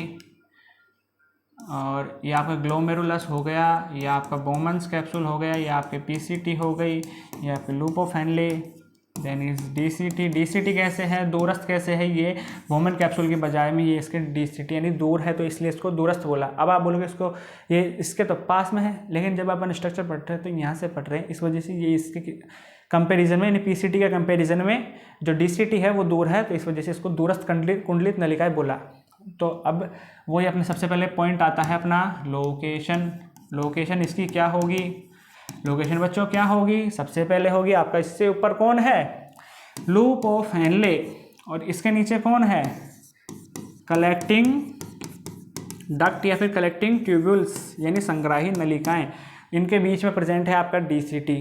और ये आपका ग्लोमेरुलस हो गया, ये आपका बोमन्स कैप्सूल हो गया, ये आपके पीसीटी हो गई, ये आपके loop of Henle, then is DCT. DCT कैसे है, दूरस्थ कैसे है, ये बोमन कैप्सूल के बजाय में ये इसके डीसीटी यानी दूर है, तो इसलिए इसको दूरस्थ बोला। अब आप बोलोगे इसको ये इसके तो पास में है, लेकिन जब अपन स्ट्रक्चर पढ़ रहे हैं तो यहाँ से पढ़ रहे हैं, इस वजह से ये इसके कंपेरिजन में यानी पीसीटी के कंपेरिजन में जो डीसीटी है वो दूर है, तो इस वजह से इसको दूरस्थ कुंडलित नलिकाएं बोला। तो अब वही अपने सबसे पहले पॉइंट आता है अपना लोकेशन। लोकेशन इसकी क्या होगी? लोकेशन बच्चों क्या होगी? सबसे पहले होगी आपका, इससे ऊपर कौन है? लूप ऑफ हेनले, और इसके नीचे कौन है? कलेक्टिंग डक्ट या फिर कलेक्टिंग ट्यूब्यूल्स यानी संग्राही नलिकाएं, इनके बीच में प्रेजेंट है आपका डीसीटी।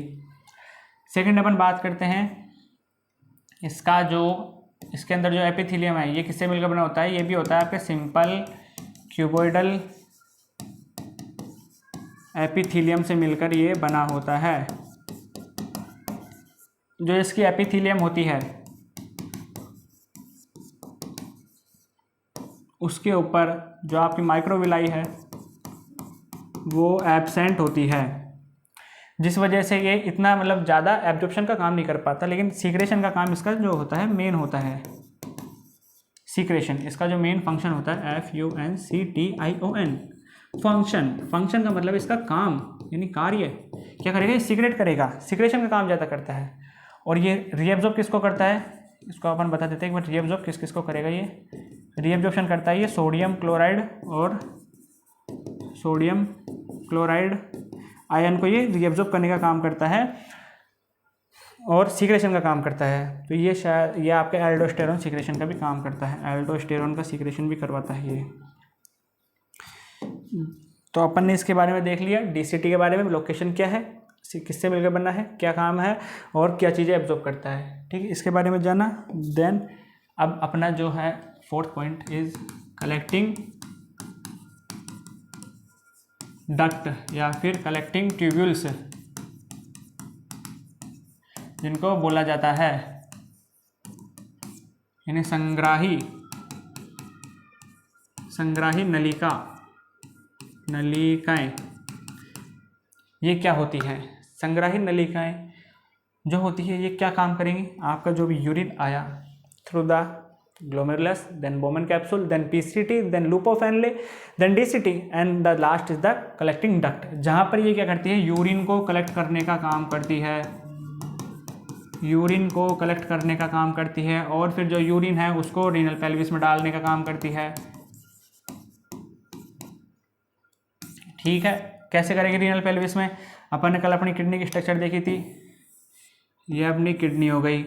सेकंड अपन बात करते हैं इसका जो इसके अंदर जो एपिथेलियम है ये किससे मिलकर बना होता है? ये भी होता है आपके सिंपल क्यूबोइडल एपिथेलियम से मिलकर ये बना होता है। जो इसकी एपिथेलियम होती है उसके ऊपर जो आपकी माइक्रोविलाई है वो एब्सेंट होती है, जिस वजह से ये इतना मतलब ज़्यादा एब्जॉर्प्शन का काम नहीं कर पाता, लेकिन सीक्रेशन का काम इसका जो होता है मेन होता है। सीक्रेशन इसका जो मेन फंक्शन होता है FUNCTION, फंक्शन। फंक्शन का मतलब इसका काम यानी कार्य, क्या करेगा? ये सीक्रेट करेगा, सीक्रेशन का काम ज़्यादा करता है। और ये रीएब्जॉर्ब किसको करता है? इसको अपन बता देते हैं एक बार, रीएब्जॉर्ब किसको करेगा? ये रीएब्जॉर्प्शन करता है ये सोडियम क्लोराइड और सोडियम क्लोराइड आयन को ये रीएब्जॉर्ब करने का काम करता है और सीक्रेशन का काम करता है। तो ये शायद ये आपके एल्डोस्टेरॉन सीक्रेशन का भी काम करता है, एल्डोस्टेरॉन का सीक्रेशन भी करवाता है ये। तो अपन ने इसके बारे में देख लिया, डीसीटी के बारे में, लोकेशन क्या है, किससे मिलकर बनना है, क्या काम है और क्या चीज़ें एब्जॉर्ब करता है, ठीक है, इसके बारे में जाना। देन अब अपना जो है fourth point is collecting duct या फिर कलेक्टिंग ट्यूब्यूल्स, जिनको बोला जाता है यानी संग्राही नलिकाएं। ये क्या होती है? संग्राही नलिकाएं जो होती है ये क्या काम करेंगी? आपका जो भी यूरिन आया through the glomerulus, then Bowman capsule, then PCT, then loop of Henle, then DCT, and the last is the collecting duct, जहाँ पर ये क्या करती है? यूरिन को कलेक्ट करने का काम करती है, यूरिन को कलेक्ट करने का काम करती है, और फिर जो यूरिन है उसको रीनल पेल्विस में डालने का काम करती है, ठीक है। कैसे करेगी रीनल पेल्विस में? अपन ने कल अपनी किडनी की स्ट्रक्चर देखी थी, ये अपनी किडनी हो गई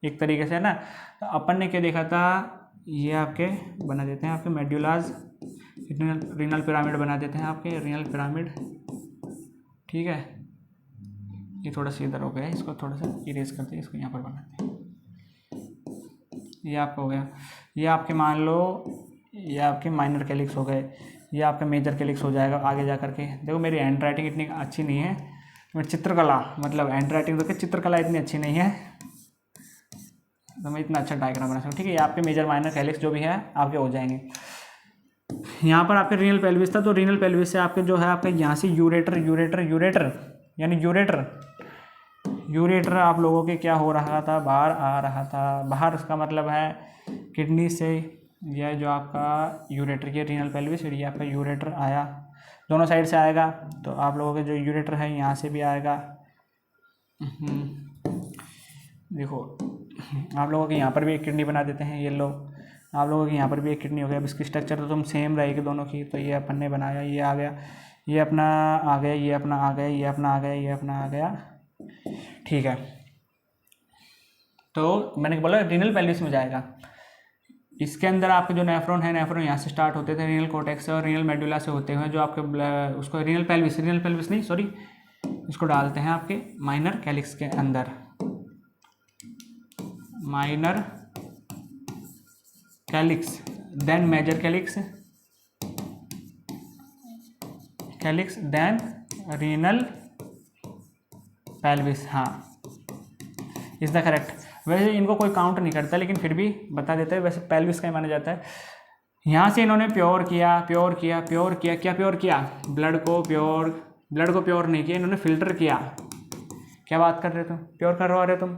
एक तरीके से, है ना। तो अपन ने क्या देखा था? ये आपके बना देते हैं आपके मेड्यूलाज रीनल पिरामिड बना देते हैं आपके रीनल पिरामिड, ठीक है। ये थोड़ा सा इधर हो गया, इसको थोड़ा सा इरेज करते हैं, इसको यहाँ पर बनाते हैं। ये आपका हो गया, ये आपके मान लो ये आपके माइनर कैलिक्स हो गए, ये आपका मेजर कैलिक्स हो जाएगा आगे जा करके। देखो मेरी हैंड राइटिंग इतनी अच्छी नहीं है, मैं चित्रकला मतलब हैंड राइटिंग देखिए चित्रकला इतनी अच्छी नहीं है, तो मैं इतना अच्छा डायग्राम बना सकूँ, ठीक है। ये आपके मेजर माइनर कैलिक्स जो भी है आपके हो जाएंगे। यहाँ पर आपके रीनल पेल्विस था, तो रीनल पेल्विस से आपके जो है आपके यहाँ से यूरेटर यानी यूरेटर आप लोगों के क्या हो रहा था? बाहर आ रहा था। बाहर उसका मतलब है किडनी से, यह जो आपका यूरेटर ये रीनल पेल्विस, ये आपका यूरेटर आया, दोनों साइड से आएगा। तो आप लोगों के जो यूरेटर है यहाँ से भी आएगा। देखो आप लोगों के यहाँ पर भी एक किडनी बना देते हैं, ये लो आप लोगों के यहाँ पर भी एक किडनी हो गया। अब इसकी स्ट्रक्चर तो तुम सेम रहेगी दोनों की। तो ये अपन ने बनाया, ये आ गया, ये अपना आ गया, ये अपना आ गया, ये अपना आ गया, ये अपना आ गया, ठीक है। तो मैंने बोला रीनल पेल्विस में जाएगा। इसके अंदर आपके जो नेफ्रॉन है, नेफ्रॉन यहाँ से स्टार्ट होते थे रीनल कोर्टेक्स से और रीनल मेडुला से होते हुए जो आपके उसको रीनल पेल्विस नहीं सॉरी इसको डालते हैं आपके माइनर कैलिक्स के अंदर, minor calyx, then major calyx, then renal pelvis. हाँ, इज द करेक्ट। वैसे इनको कोई काउंट नहीं करता, लेकिन फिर भी बता देते हैं, वैसे पेल्विस का ही माना जाता है। यहाँ से इन्होंने प्योर किया, क्या प्योर किया? ब्लड को प्योर नहीं किया, इन्होंने फिल्टर किया। क्या बात कर रहे हो तुम? प्योर करवा रहे हो तुम?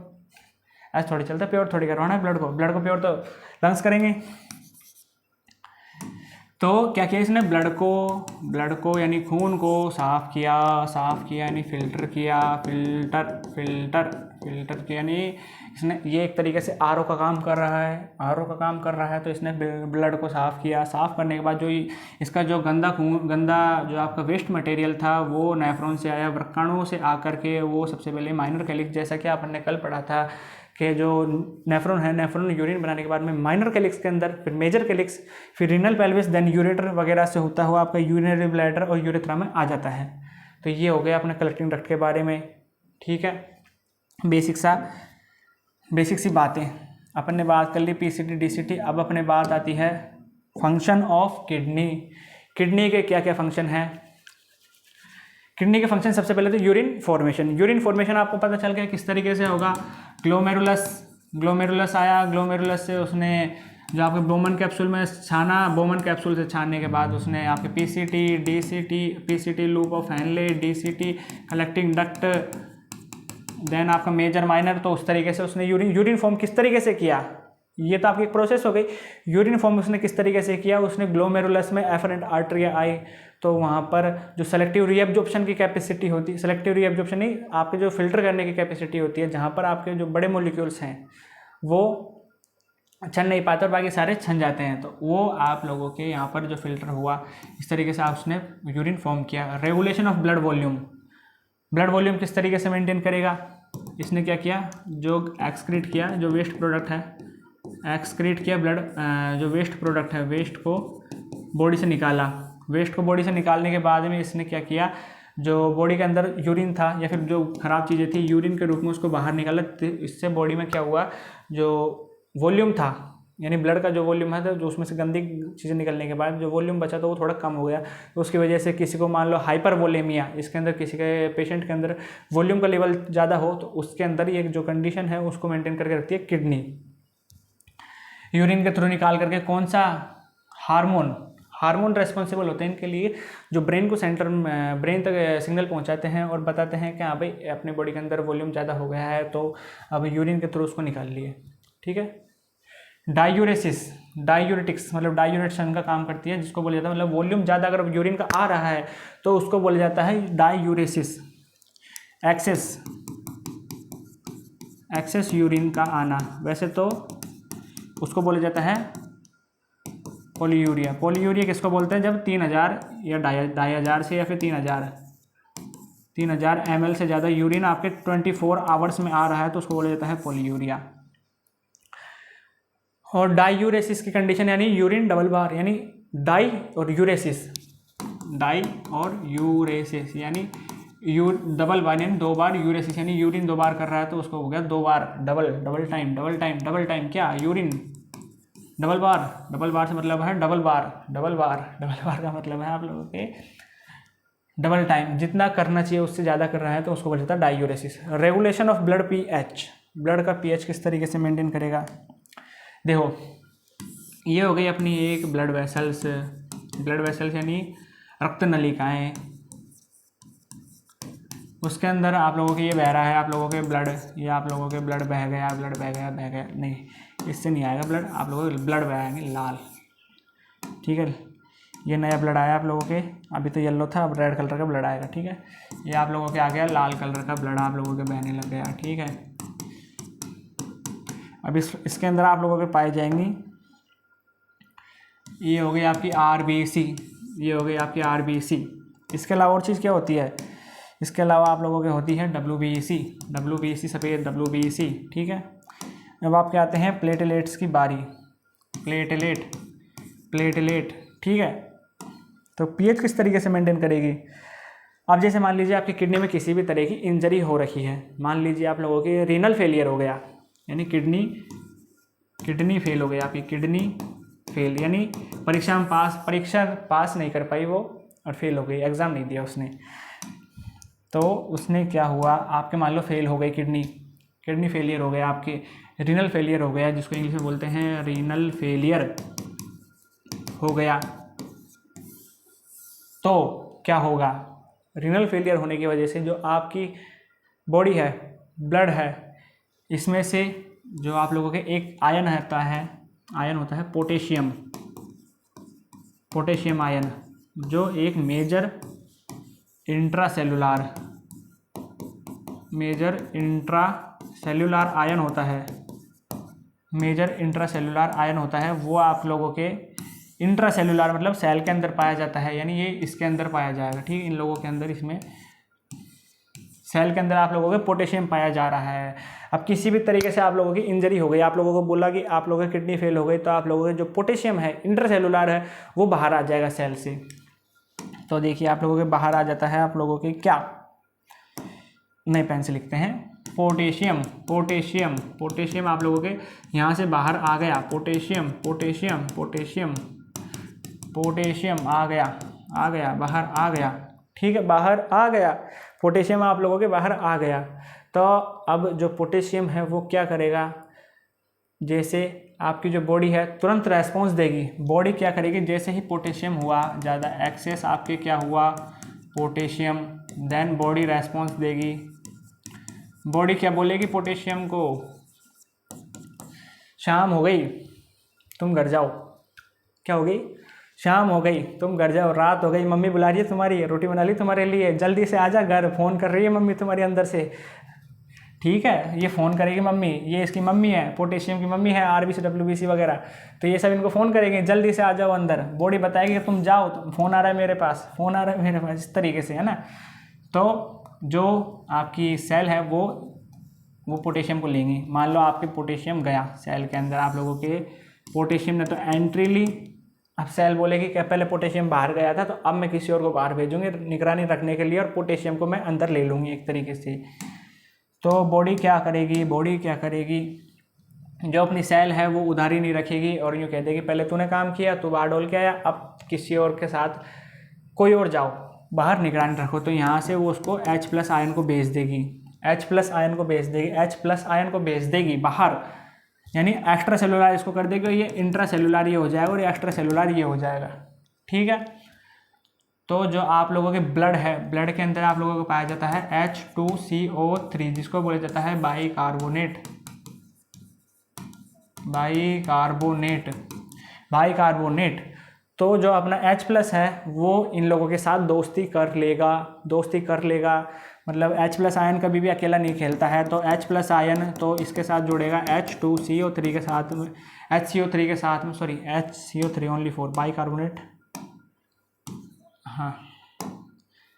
ऐसा थोड़ी चलता, प्योर थोड़ी करवाना है ब्लड को प्योर तो लंग्स करेंगे। तो क्या किया इसने? ब्लड को यानी खून को साफ़ किया यानी फिल्टर किया, फिल्टर किया यानी इसने ये एक तरीके से आरओ का काम कर रहा है। तो इसने ब्लड को साफ़ किया। साफ़ करने के बाद जो इसका जो गंदा जो आपका वेस्ट मटेरियल था वो नेफ्रॉन से आया, व्रकाणुओं से आकर के वो सबसे पहले माइनर कैलिक्स, जैसा कि आपने कल पढ़ा था कि जो नेफ्रॉन यूरिन बनाने के बाद में माइनर कैलिक्स के अंदर, फिर मेजर कैलिक्स, फिर रीनल पेल्विस, देन यूरेटर वगैरह से होता हुआ आपका यूरिनरी ब्लैडर और यूरेथ्रा में आ जाता है। तो ये हो गया अपने कलेक्टिंग डक्ट के बारे में। ठीक है, बेसिक सी बातें अपन ने बात कर ली, पीसीटी डीसीटी। अब अपने बात आती है फंक्शन ऑफ किडनी। किडनी के क्या क्या फंक्शन हैं? किडनी के फंक्शन सबसे पहले तो यूरिन फॉर्मेशन आपको पता चल गया किस तरीके से होगा। ग्लोमेरुलस आया, ग्लोमेरुलस से उसने जो आपके बोमन कैप्सूल में छाना, बोमन कैप्सूल से छानने के बाद उसने आपके PCT loop of Henle, DCT collecting duct, then आपका मेजर माइनर। तो उस तरीके से उसने यूरिन फॉर्म किस तरीके से किया, ये तो आपकी एक प्रोसेस हो गई। यूरिन फॉर्म उसने किस तरीके से किया? उसने ग्लोमेरुलस में एफरेंट आर्टरी आई, तो वहाँ पर जो सेलेक्टिव रीएब्जॉर्प्शन की कैपेसिटी होती है, सेलेक्टिव रीएब्जॉर्प्शन नहीं, आपके जो फिल्टर करने की कैपेसिटी होती है, जहाँ पर आपके जो बड़े मॉलिक्यूल्स हैं वो छन नहीं पाते और बाकी सारे छन जाते हैं, तो वो आप लोगों के यहाँ पर जो फिल्टर हुआ, इस तरीके से आप उसने यूरिन फॉर्म किया। रेगुलेशन ऑफ ब्लड वॉल्यूम किस तरीके से मेंटेन करेगा? इसने क्या किया? जो एक्सक्रीट किया, जो वेस्ट प्रोडक्ट है, एक्सक्रीट किया ब्लड, जो वेस्ट प्रोडक्ट है, वेस्ट को बॉडी से निकाला। वेस्ट को बॉडी से निकालने के बाद में इसने क्या किया? जो बॉडी के अंदर यूरिन था या फिर जो ख़राब चीज़ें थी, यूरिन के रूप में उसको बाहर निकाला। इससे बॉडी में क्या हुआ? जो वॉल्यूम था, यानी ब्लड का जो वॉल्यूम है, तो जो उसमें से गंदी चीज़ें निकलने के बाद जो वॉल्यूम बचा तो वो थोड़ा कम हो गया। तो उसकी वजह से किसी को मान लो हाइपर वोलेमिया, इसके अंदर किसी के पेशेंट के अंदर वॉल्यूम का लेवल ज़्यादा हो, तो उसके अंदर ये जो कंडीशन है उसको मेंटेन करके रखती है किडनी। यूरिन के थ्रू निकाल करके कौन सा हार्मोन रेस्पॉन्सिबल होते हैं इनके लिए, जो ब्रेन तक सिग्नल पहुंचाते हैं और बताते हैं कि हाँ भाई अपने बॉडी के अंदर वॉल्यूम ज़्यादा हो गया है, तो अब यूरिन के थ्रू उसको निकाल लिए। ठीक है। डायूरेटिक्स मतलब डायूरेशन का काम करती है, जिसको बोला जाता है, मतलब वॉल्यूम ज़्यादा अगर यूरिन का आ रहा है तो उसको बोला जाता है डायूरेसिस। एक्सेस यूरिन का आना, वैसे तो उसको बोला जाता है पॉलीयूरिया किसको बोलते हैं? जब 3000 या 2500 से या फिर 3000 ml से ज़्यादा यूरिन आपके 24 आवर्स में आ रहा है तो उसको बोला जाता है पॉलीयूरिया। और डायूरेसिस की कंडीशन यानी यूरिन डबल बार, यानी डाई और यूरेसिस यानी डबल बार यानी 2 बार, यूरेसिस यानी यूरिन 2 बार कर रहा है तो उसको हो गया 2 बार, डबल टाइम क्या यूरिन, डबल बार से मतलब है डबल बार का मतलब है आप लोगों के डबल टाइम, जितना करना चाहिए उससे ज़्यादा कर रहा है तो उसको बोला जाता है diuresis. Regulation of blood pH, blood का पीएच किस तरीके से मेंटेन करेगा? देखो ये हो गई अपनी एक ब्लड वेसल्स यानी रक्त नलिकाएँ, उसके अंदर आप लोगों के ये बह रहा है, आप लोगों के ब्लड बह गया, नहीं इससे नहीं आएगा ब्लड, आप लोगों के ब्लड बहेंगे लाल। ठीक है, ये नया ब्लड आया आप लोगों के, अभी तो येलो था, अब रेड कलर का ब्लड आएगा। ठीक है, ये आप लोगों के आ गया लाल कलर का ब्लड, आप लोगों के बहने लग गया। ठीक है, अब इसके अंदर आप लोगों के पाई जाएंगी, ये हो गई आपकी आरबीसी, इसके अलावा और चीज़ क्या होती है? इसके अलावा आप लोगों के होती है डब्ल्यूबीसी, सफ़ेद डब्ल्यूबीसी। ठीक है, अब आपके आते हैं प्लेटलेट्स की बारी, प्लेटलेट। ठीक है, तो पीएच किस तरीके से मेंटेन करेगी? अब जैसे मान लीजिए आपकी किडनी में किसी भी तरह की इंजरी हो रखी है, मान लीजिए आप लोगों की रीनल फेलियर हो गया, यानी किडनी फेल हो गई आपकी, किडनी फेल यानी परीक्षा पास नहीं कर पाई वो और फेल हो गई, एग्ज़ाम नहीं दिया उसने। तो उसने क्या हुआ, आपके मान लो फेल हो गई किडनी फेलियर हो गया, आपके रीनल फेलियर हो गया, जिसको इंग्लिश में बोलते हैं रीनल फेलियर हो गया। तो क्या होगा, रीनल फेलियर होने की वजह से जो आपकी बॉडी है, ब्लड है, इसमें से जो आप लोगों के एक आयन होता है पोटेशियम आयन, जो एक मेजर इंट्रासेलुलर आयन होता है, वो आप लोगों के इंट्रासेलुलर मतलब सेल के अंदर पाया जाता है, यानी ये इसके अंदर पाया जाएगा, ठीक, इन लोगों के अंदर, इसमें सेल के अंदर आप लोगों के पोटेशियम पाया जा रहा है। अब किसी भी तरीके से आप लोगों की इंजरी हो गई, आप लोगों को बोला कि आप लोगों की किडनी फेल हो गई, तो आप लोगों के जो पोटेशियम है इंट्रासेलुलर है वो बाहर आ जाएगा सेल से। तो देखिए आप लोगों के बाहर आ जाता है आप लोगों के क्या, नए पेन से लिखते हैं, पोटेशियम आप लोगों के यहाँ से बाहर आ गया, पोटेशियम आ गया बाहर आ गया, ठीक है, बाहर आ गया पोटेशियम आप लोगों के बाहर आ गया। तो अब जो पोटेशियम है वो क्या करेगा, जैसे आपकी जो बॉडी है तुरंत रेस्पॉन्स देगी, बॉडी क्या करेगी, जैसे ही पोटेशियम हुआ ज़्यादा एक्सेस आपके क्या हुआ पोटेशियम, देन बॉडी रेस्पॉन्स देगी, बॉडी क्या बोलेगी पोटेशियम को, शाम हो गई तुम घर जाओ, क्या हो गई, शाम हो गई तुम घर जाओ, रात हो गई, मम्मी बुला रही है तुम्हारी, रोटी बना ली तुम्हारे लिए, जल्दी से आजा घर, फ़ोन कर रही है मम्मी तुम्हारी अंदर से, ठीक है, ये फ़ोन करेगी मम्मी, ये इसकी मम्मी है, पोटेशियम की मम्मी है, RBC WBC वगैरह, तो ये सब इनको फ़ोन करेंगे, जल्दी से आ जाओ अंदर, बॉडी बताएगी कि तुम जाओ, फ़ोन आ रहा है मेरे पास, इस तरीके से, है ना। तो जो आपकी सेल है वो पोटेशियम को लेंगी, मान लो आपके पोटेशियम गया सेल के अंदर, आप लोगों के पोटेशियम ने तो एंट्री ली, अब सेल बोलेगी कि पहले पोटेशियम बाहर गया था तो अब मैं किसी और को बाहर भेजूंगी निगरानी रखने के लिए, और पोटेशियम को मैं अंदर ले लूँगी एक तरीके से। तो बॉडी क्या करेगी, जो अपनी सेल है वो उधारी नहीं रखेगी और यूँ कह देगी पहले तूने काम किया, तू बाहर डोल के आया, अब किसी और के साथ कोई और जाओ बाहर निगरानी रखो। तो यहाँ से वो उसको H+ आयन को भेज देगी बाहर, यानी एक्स्ट्रा सेलुलर इसको कर देगी, और ये इंट्रा सेलुलर ये हो जाएगा और ये एक्स्ट्रा सेलुलर ये हो जाएगा, ठीक है। तो जो आप लोगों के ब्लड है, ब्लड के अंदर आप लोगों को पाया जाता है H2CO3, जिसको बोला जाता है बाइकार्बोनेट। तो जो अपना H+ है वो इन लोगों के साथ दोस्ती कर लेगा, मतलब H+ आयन कभी भी अकेला नहीं खेलता है, तो H+ आयन तो इसके साथ जुड़ेगा H2CO3 के साथ में, HCO3 ओनली फॉर बाइकार्बोनेट, हाँ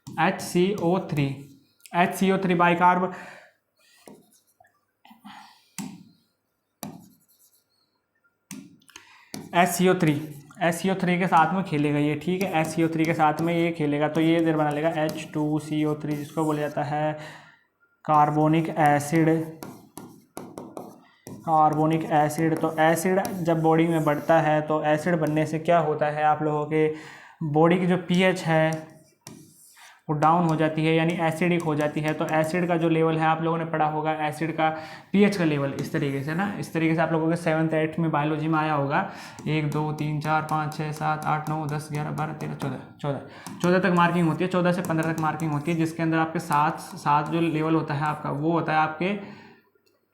HCO3 बाइकार्ब, SCO3 के साथ में खेलेगा ये, ठीक है, SCO3 के साथ में ये खेलेगा, तो ये इधर बना लेगा H2CO3, जिसको बोला जाता है कार्बोनिक एसिड। तो एसिड जब बॉडी में बढ़ता है तो एसिड बनने से क्या होता है, आप लोगों के बॉडी की जो pH है वो डाउन हो जाती है, यानी एसिडिक हो जाती है। तो एसिड का जो लेवल है आप लोगों ने पढ़ा होगा, एसिड का pH का लेवल इस तरीके से ना, इस तरीके से आप लोगों के 7th 8th में बायोलॉजी में आया होगा, 1 2 3 4 5 6 7 8 9 10 11 12 13 14 तक मार्किंग होती है, 14 से 15 तक मार्किंग होती है, जिसके अंदर आपके 7 जो लेवल होता है आपका, वो होता है आपके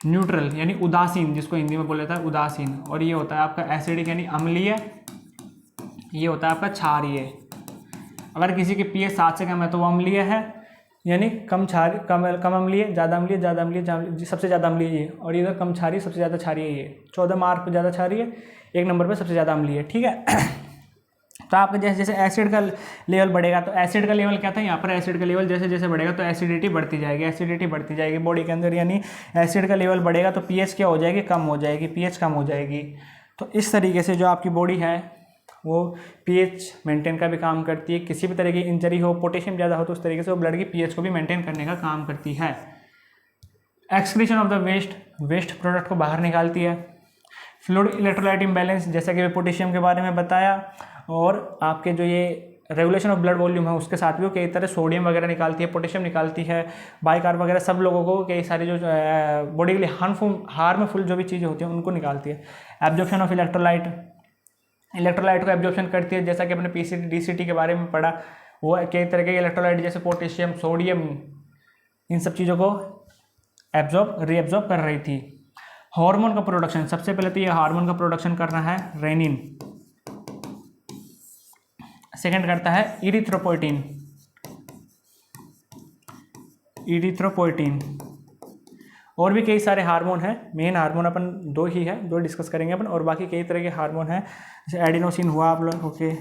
न्यूट्रल यानी उदासीन, जिसको हिंदी में बोला जाता है उदासीन, और ये होता है आपका एसिडिक यानी अम्लीय, ये होता है आपका क्षारीय। अगर किसी के pH 7 से कम है तो वो अम्लीय है, यानी कम अम्लीय, ज़्यादा अम्लीय, सबसे ज़्यादा अम्लीय ये, और इधर कम क्षारीय, सबसे ज़्यादा क्षारीय ये, 14 मार्क पर ज़्यादा क्षारीय, 1 नंबर पर सबसे ज़्यादा अम्लीय, ठीक है। तो आपका जैसे जैसे एसिड का लेवल बढ़ेगा, तो एसिड का लेवल क्या था यहाँ पर, एसिड का लेवल जैसे जैसे बढ़ेगा तो एसिडिटी बढ़ती जाएगी बॉडी के अंदर, यानी एसिड का लेवल बढ़ेगा तो pH क्या हो जाएगी, कम हो जाएगी, pH कम हो जाएगी। तो इस तरीके से जो आपकी बॉडी है वो पीएच मेंटेन का भी काम करती है। किसी भी तरह की इंजरी हो, पोटेशियम ज़्यादा हो तो उस तरीके से वो ब्लड की पीएच को भी मेंटेन करने का काम करती है। Excretion of the waste product को बाहर निकालती है। फ्लूइड इलेक्ट्रोलाइट इम्बैलेंस, जैसा कि पोटेशियम के बारे में बताया, और आपके जो ये रेगुलेशन ऑफ ब्लड वॉल्यूम है उसके साथ भी वो कई तरह सोडियम वगैरह निकालती है, पोटेशियम निकालती है, बाइकार्ब वगैरह, सब लोगों को कई सारी जो बॉडी के लिए हार्मफुल जो भी चीज़ें होती हैं उनको निकालती है। एब्जॉर्प्शन ऑफ इलेक्ट्रोलाइट को एब्जॉर्प्शन करती है, जैसा कि अपने पीसीटी डीसीटी के बारे में पढ़ा, वो कई तरह के इलेक्ट्रोलाइट जैसे पोटेशियम, सोडियम, इन सब चीज़ों को रीएब्जॉर्ब कर रही थी। हार्मोन का प्रोडक्शन, सबसे पहले तो ये हार्मोन का प्रोडक्शन करना है रेनिन, सेकंड करता है इरिथ्रोपोइटिन, और भी कई सारे हार्मोन हैं। मेन हार्मोन अपन दो ही है, दो डिस्कस करेंगे अपन, और बाकी कई तरह के हार्मोन हैं, जैसे एडिनोसिन हुआ आप लोगों के,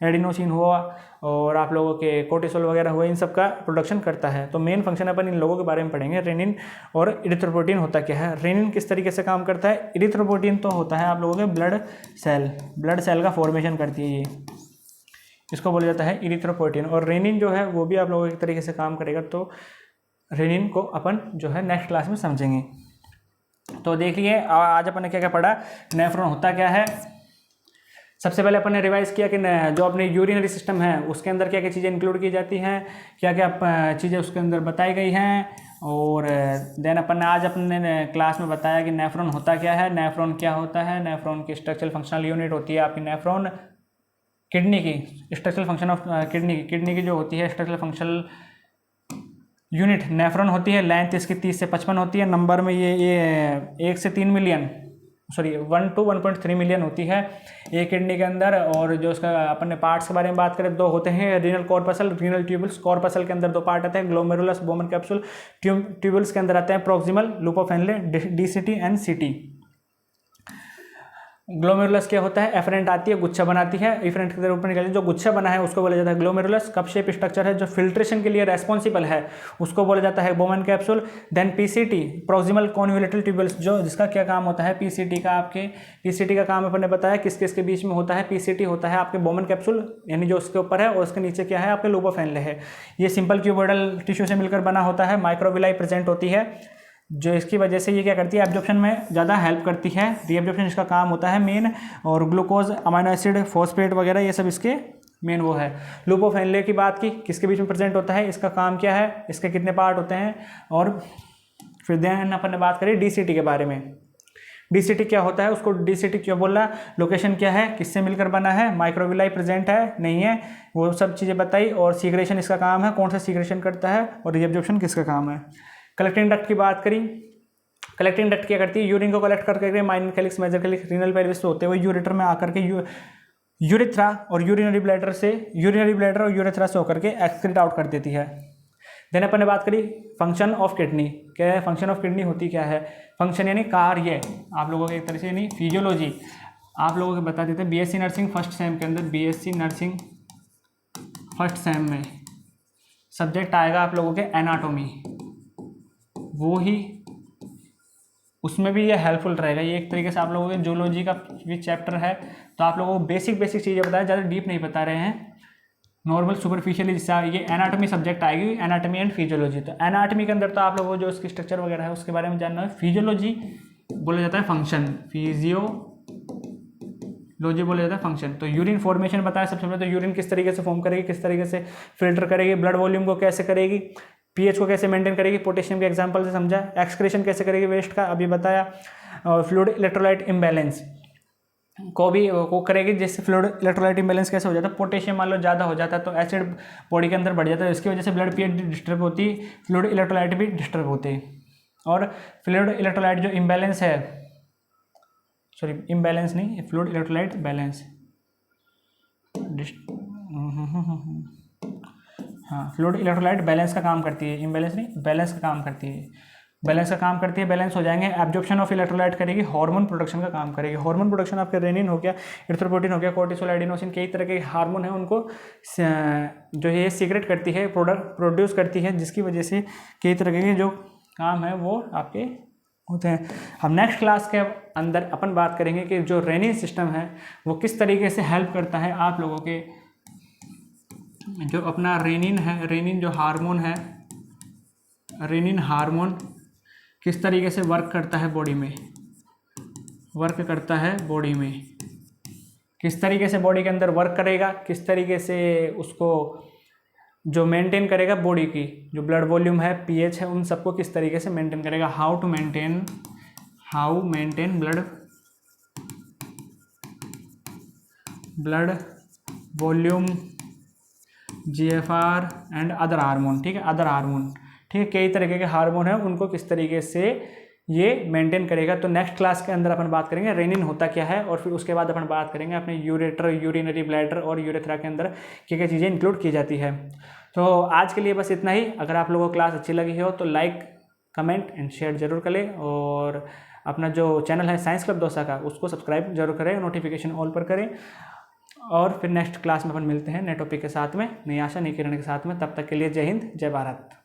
एडिनोसिन हुआ, और आप लोगों के कोर्टिसोल वगैरह हुए, इन सब का प्रोडक्शन करता है। तो मेन फंक्शन अपन इन लोगों के बारे में पढ़ेंगे। रेनिन और इरिथ्रोपोइटिन होता क्या है, रेनिन किस तरीके से काम करता है, इरिथ्रोपोइटिन तो होता है आप लोगों के ब्लड सेल का फॉर्मेशन करती है, ये इसको बोला जाता है इरिथ्रोपोइटिन। और रेनिन जो है वो भी आप लोगों के तरीके से काम करेगा। तो रेनिन को अपन जो है नेक्स्ट क्लास में समझेंगे। तो देखिए आज अपन ने क्या क्या पढ़ा, नेफ्रॉन होता क्या है। सबसे पहले अपन ने रिवाइज किया कि जो अपने यूरिनरी सिस्टम है उसके अंदर क्या क्या चीज़ें इंक्लूड की जाती हैं, क्या क्या चीज़ें उसके अंदर बताई गई हैं। और देन अपन ने आज अपने क्लास में बताया कि नेफ्रॉन होता क्या है, नेफ्रॉन क्या होता है, नेफ्रॉन की स्ट्रक्चरल फंक्शनल यूनिट होती है आपकी नेफ्रॉन, किडनी की स्ट्रक्चरल फंक्शन ऑफ किडनी की जो होती है स्ट्रक्चरल फंक्शनल यूनिट नेफ्रॉन होती है। लेंथ इसकी 30 से 55 होती है। नंबर में ये 1 से 3 मिलियन 1 to 1.3 मिलियन होती है एक किडनी के अंदर। और जो उसका अपन ने पार्ट्स के बारे में बात करें, दो होते हैं, renal corpuscle, renal tubules. Corpuscle के अंदर दो पार्ट आते हैं, ग्लोमेरुलस, बोमन कैप्सूल। ट्यूबल्स के अंदर आते हैं proximal, loop of Henley, DCT and सीटी। ग्लोमेरुलस क्या होता है, एफरेंट आती है, गुच्छा बनाती है, एफरेंट के ऊपर निकलती है, जो गुच्छा बना है उसको बोला जाता है ग्लोमेरुलस। कप शेप स्ट्रक्चर है जो फिल्ट्रेशन के लिए रेस्पॉन्सिबल है उसको बोला जाता है Bowman capsule. Then PCT, proximal convoluted tubules, जो जिसका क्या काम होता है, पीसीटी का काम अपन ने बताया किस किस के बीच में होता है। पीसीटी होता है आपके बोमन कैप्सूल, यानी जो उसके ऊपर है, और उसके नीचे क्या है आपके लूप ऑफ हेनले है। ये सिंपल क्यूबोइडल टिश्यू से मिलकर बना होता है, माइक्रोविलाई प्रेजेंट होती है, जो इसकी वजह से ये क्या करती है, एब्जॉर्प्शन में ज़्यादा हेल्प करती है। रीएब्जॉर्प्शन इसका काम होता है मेन, और ग्लूकोज, अमाइनो एसिड, फॉस्फेट वगैरह ये सब इसके मेन वो है। लूप ऑफ हेनले की बात की, किसके बीच में प्रेजेंट होता है, इसका काम क्या है, इसके कितने पार्ट होते हैं। और फिर देन अपन ने बात करी डीसीटी के बारे में। डीसीटी क्या होता है, उसको डीसीटी क्यों बोला, लोकेशन क्या है, किससे मिलकर बना है, माइक्रोविलाई प्रेजेंट है नहीं है, वो सब चीज़ें बताई। और सीक्रेशन इसका काम है, कौन सा सीक्रेशन करता है, और रीएब्जॉर्प्शन किसका काम है। कलेक्टिंग डक्ट की बात करी, कलेक्टिंग डक्ट क्या करती है, यूरिन को कलेक्ट करके minor calyx, major calyx, renal pelvis पे होते हुए यूरेटर में आकर के यूरेथ्रा और यूरिनरी ब्लैडर और यूरेथ्रा से होकर के एक्सक्रीट आउट कर देती है। देन अपन ने बात करी फंक्शन ऑफ किडनी, क्या है फंक्शन ऑफ किडनी होती क्या है, फंक्शन यानी कार्य, आप लोगों के एक तरह से यानी फिजियोलॉजी आप लोगों को बता देते हैं। बीएससी नर्सिंग फर्स्ट सेम के अंदर, बीएससी नर्सिंग फर्स्ट सेम में सब्जेक्ट आएगा आप लोगों के एनाटॉमी, वो ही उसमें भी ये हेल्पफुल रहेगा। ये एक तरीके से आप लोगों के जूलॉजी का भी चैप्टर है, तो आप लोगों को बेसिक चीज़ें बताया, ज़्यादा डीप नहीं बता रहे हैं, नॉर्मल सुपरफिशियली। जिससे ये एनाटॉमी सब्जेक्ट आएगी, एनाटॉमी एंड फिजियोलॉजी। तो एनाटॉमी के अंदर तो आप लोगों को जो उसकी स्ट्रक्चर वगैरह है उसके बारे में जानना है। फिजियोलॉजी बोला जाता है फंक्शन, फिजियोलॉजी बोला जाता है फंक्शन। तो यूरिन फॉर्मेशन बताया सबसे पहले, तो यूरिन किस तरीके से फॉर्म करेगी, किस तरीके से फिल्टर करेगी, ब्लड वॉल्यूम को कैसे करेगी, पीएच को कैसे मेंटेन करेगी, पोटेशियम के एग्जांपल से समझा, एक्सक्रीशन कैसे करेगी वेस्ट का अभी बताया, और फ्लूइड इलेक्ट्रोलाइट इम्बैलेंस को करेगी, जिससे फ्लूइड इलेक्ट्रोलाइट इम्बैलेंस कैसे हो जाता है, पोटेशियम मान लो ज़्यादा हो जाता है तो एसिड बॉडी के अंदर बढ़ जाता है, इसकी वजह से ब्लड पीएच डिस्टर्ब होती है, फ्लूइड इलेक्ट्रोलाइट भी डिस्टर्ब होते हैं। और फ्लूइड इलेक्ट्रोलाइट जो इम्बैलेंस है, इम्बैलेंस नहीं, फ्लूइड इलेक्ट्रोलाइट बैलेंस, हाँ, फ्लूइड इलेक्ट्रोलाइट बैलेंस का काम करती है, इम्बैलेंस नहीं, बैलेंस का काम करती है, बैलेंस का काम करती है, बैलेंस हो जाएंगे। एब्जॉर्प्शन ऑफ इलेक्ट्रोलाइट करेगी, हार्मोन प्रोडक्शन का काम करेगी। हार्मोन प्रोडक्शन आपके रेनिन हो गया, इरिथ्रोपोइटिन हो गया, कोर्टिसोल, एडिनोसिन, कई तरह के हार्मोन है, उनको जो है सीक्रेट करती है, प्रोड्यूस करती है, जिसकी वजह से कई तरह के जो काम है वो आपके होते हैं। हम नेक्स्ट क्लास के अंदर अपन बात करेंगे कि जो रेनिन सिस्टम है वो किस तरीके से हेल्प करता है आप लोगों के, जो अपना रेनिन है, रेनिन जो हार्मोन है, रेनिन हार्मोन किस तरीके से वर्क करता है बॉडी में, वर्क करता है बॉडी में, किस तरीके से बॉडी के अंदर वर्क करेगा, किस तरीके से उसको जो मेंटेन करेगा बॉडी की जो ब्लड वॉल्यूम है, पीएच है, उन सबको किस तरीके से मेंटेन करेगा, how maintain blood volume, GFR and other hormone. ठीक है, अदर हार्मोन, ठीक है, कई तरीके के हार्मोन है, उनको किस तरीके से ये मेंटेन करेगा। तो नेक्स्ट क्लास के अंदर अपन बात करेंगे रेनिन होता क्या है, और फिर उसके बाद अपन बात करेंगे अपने यूरेटर, यूरिनरी ब्लैडर और यूरेथ्रा के अंदर क्या क्या चीज़ें इंक्लूड की जाती है। तो आज के लिए बस इतना ही। अगर आप लोगों को क्लास अच्छी लगी हो तो लाइक, कमेंट एंड शेयर जरूर करें, और अपना जो चैनल है साइंस क्लब दौसा का उसको सब्सक्राइब जरूर करें, नोटिफिकेशन ऑल पर करें। और फिर नेक्स्ट क्लास में अपन मिलते हैं नए टॉपिक के साथ में, नई आशा, नई किरण के साथ में। तब तक के लिए जय हिंद, जय भारत।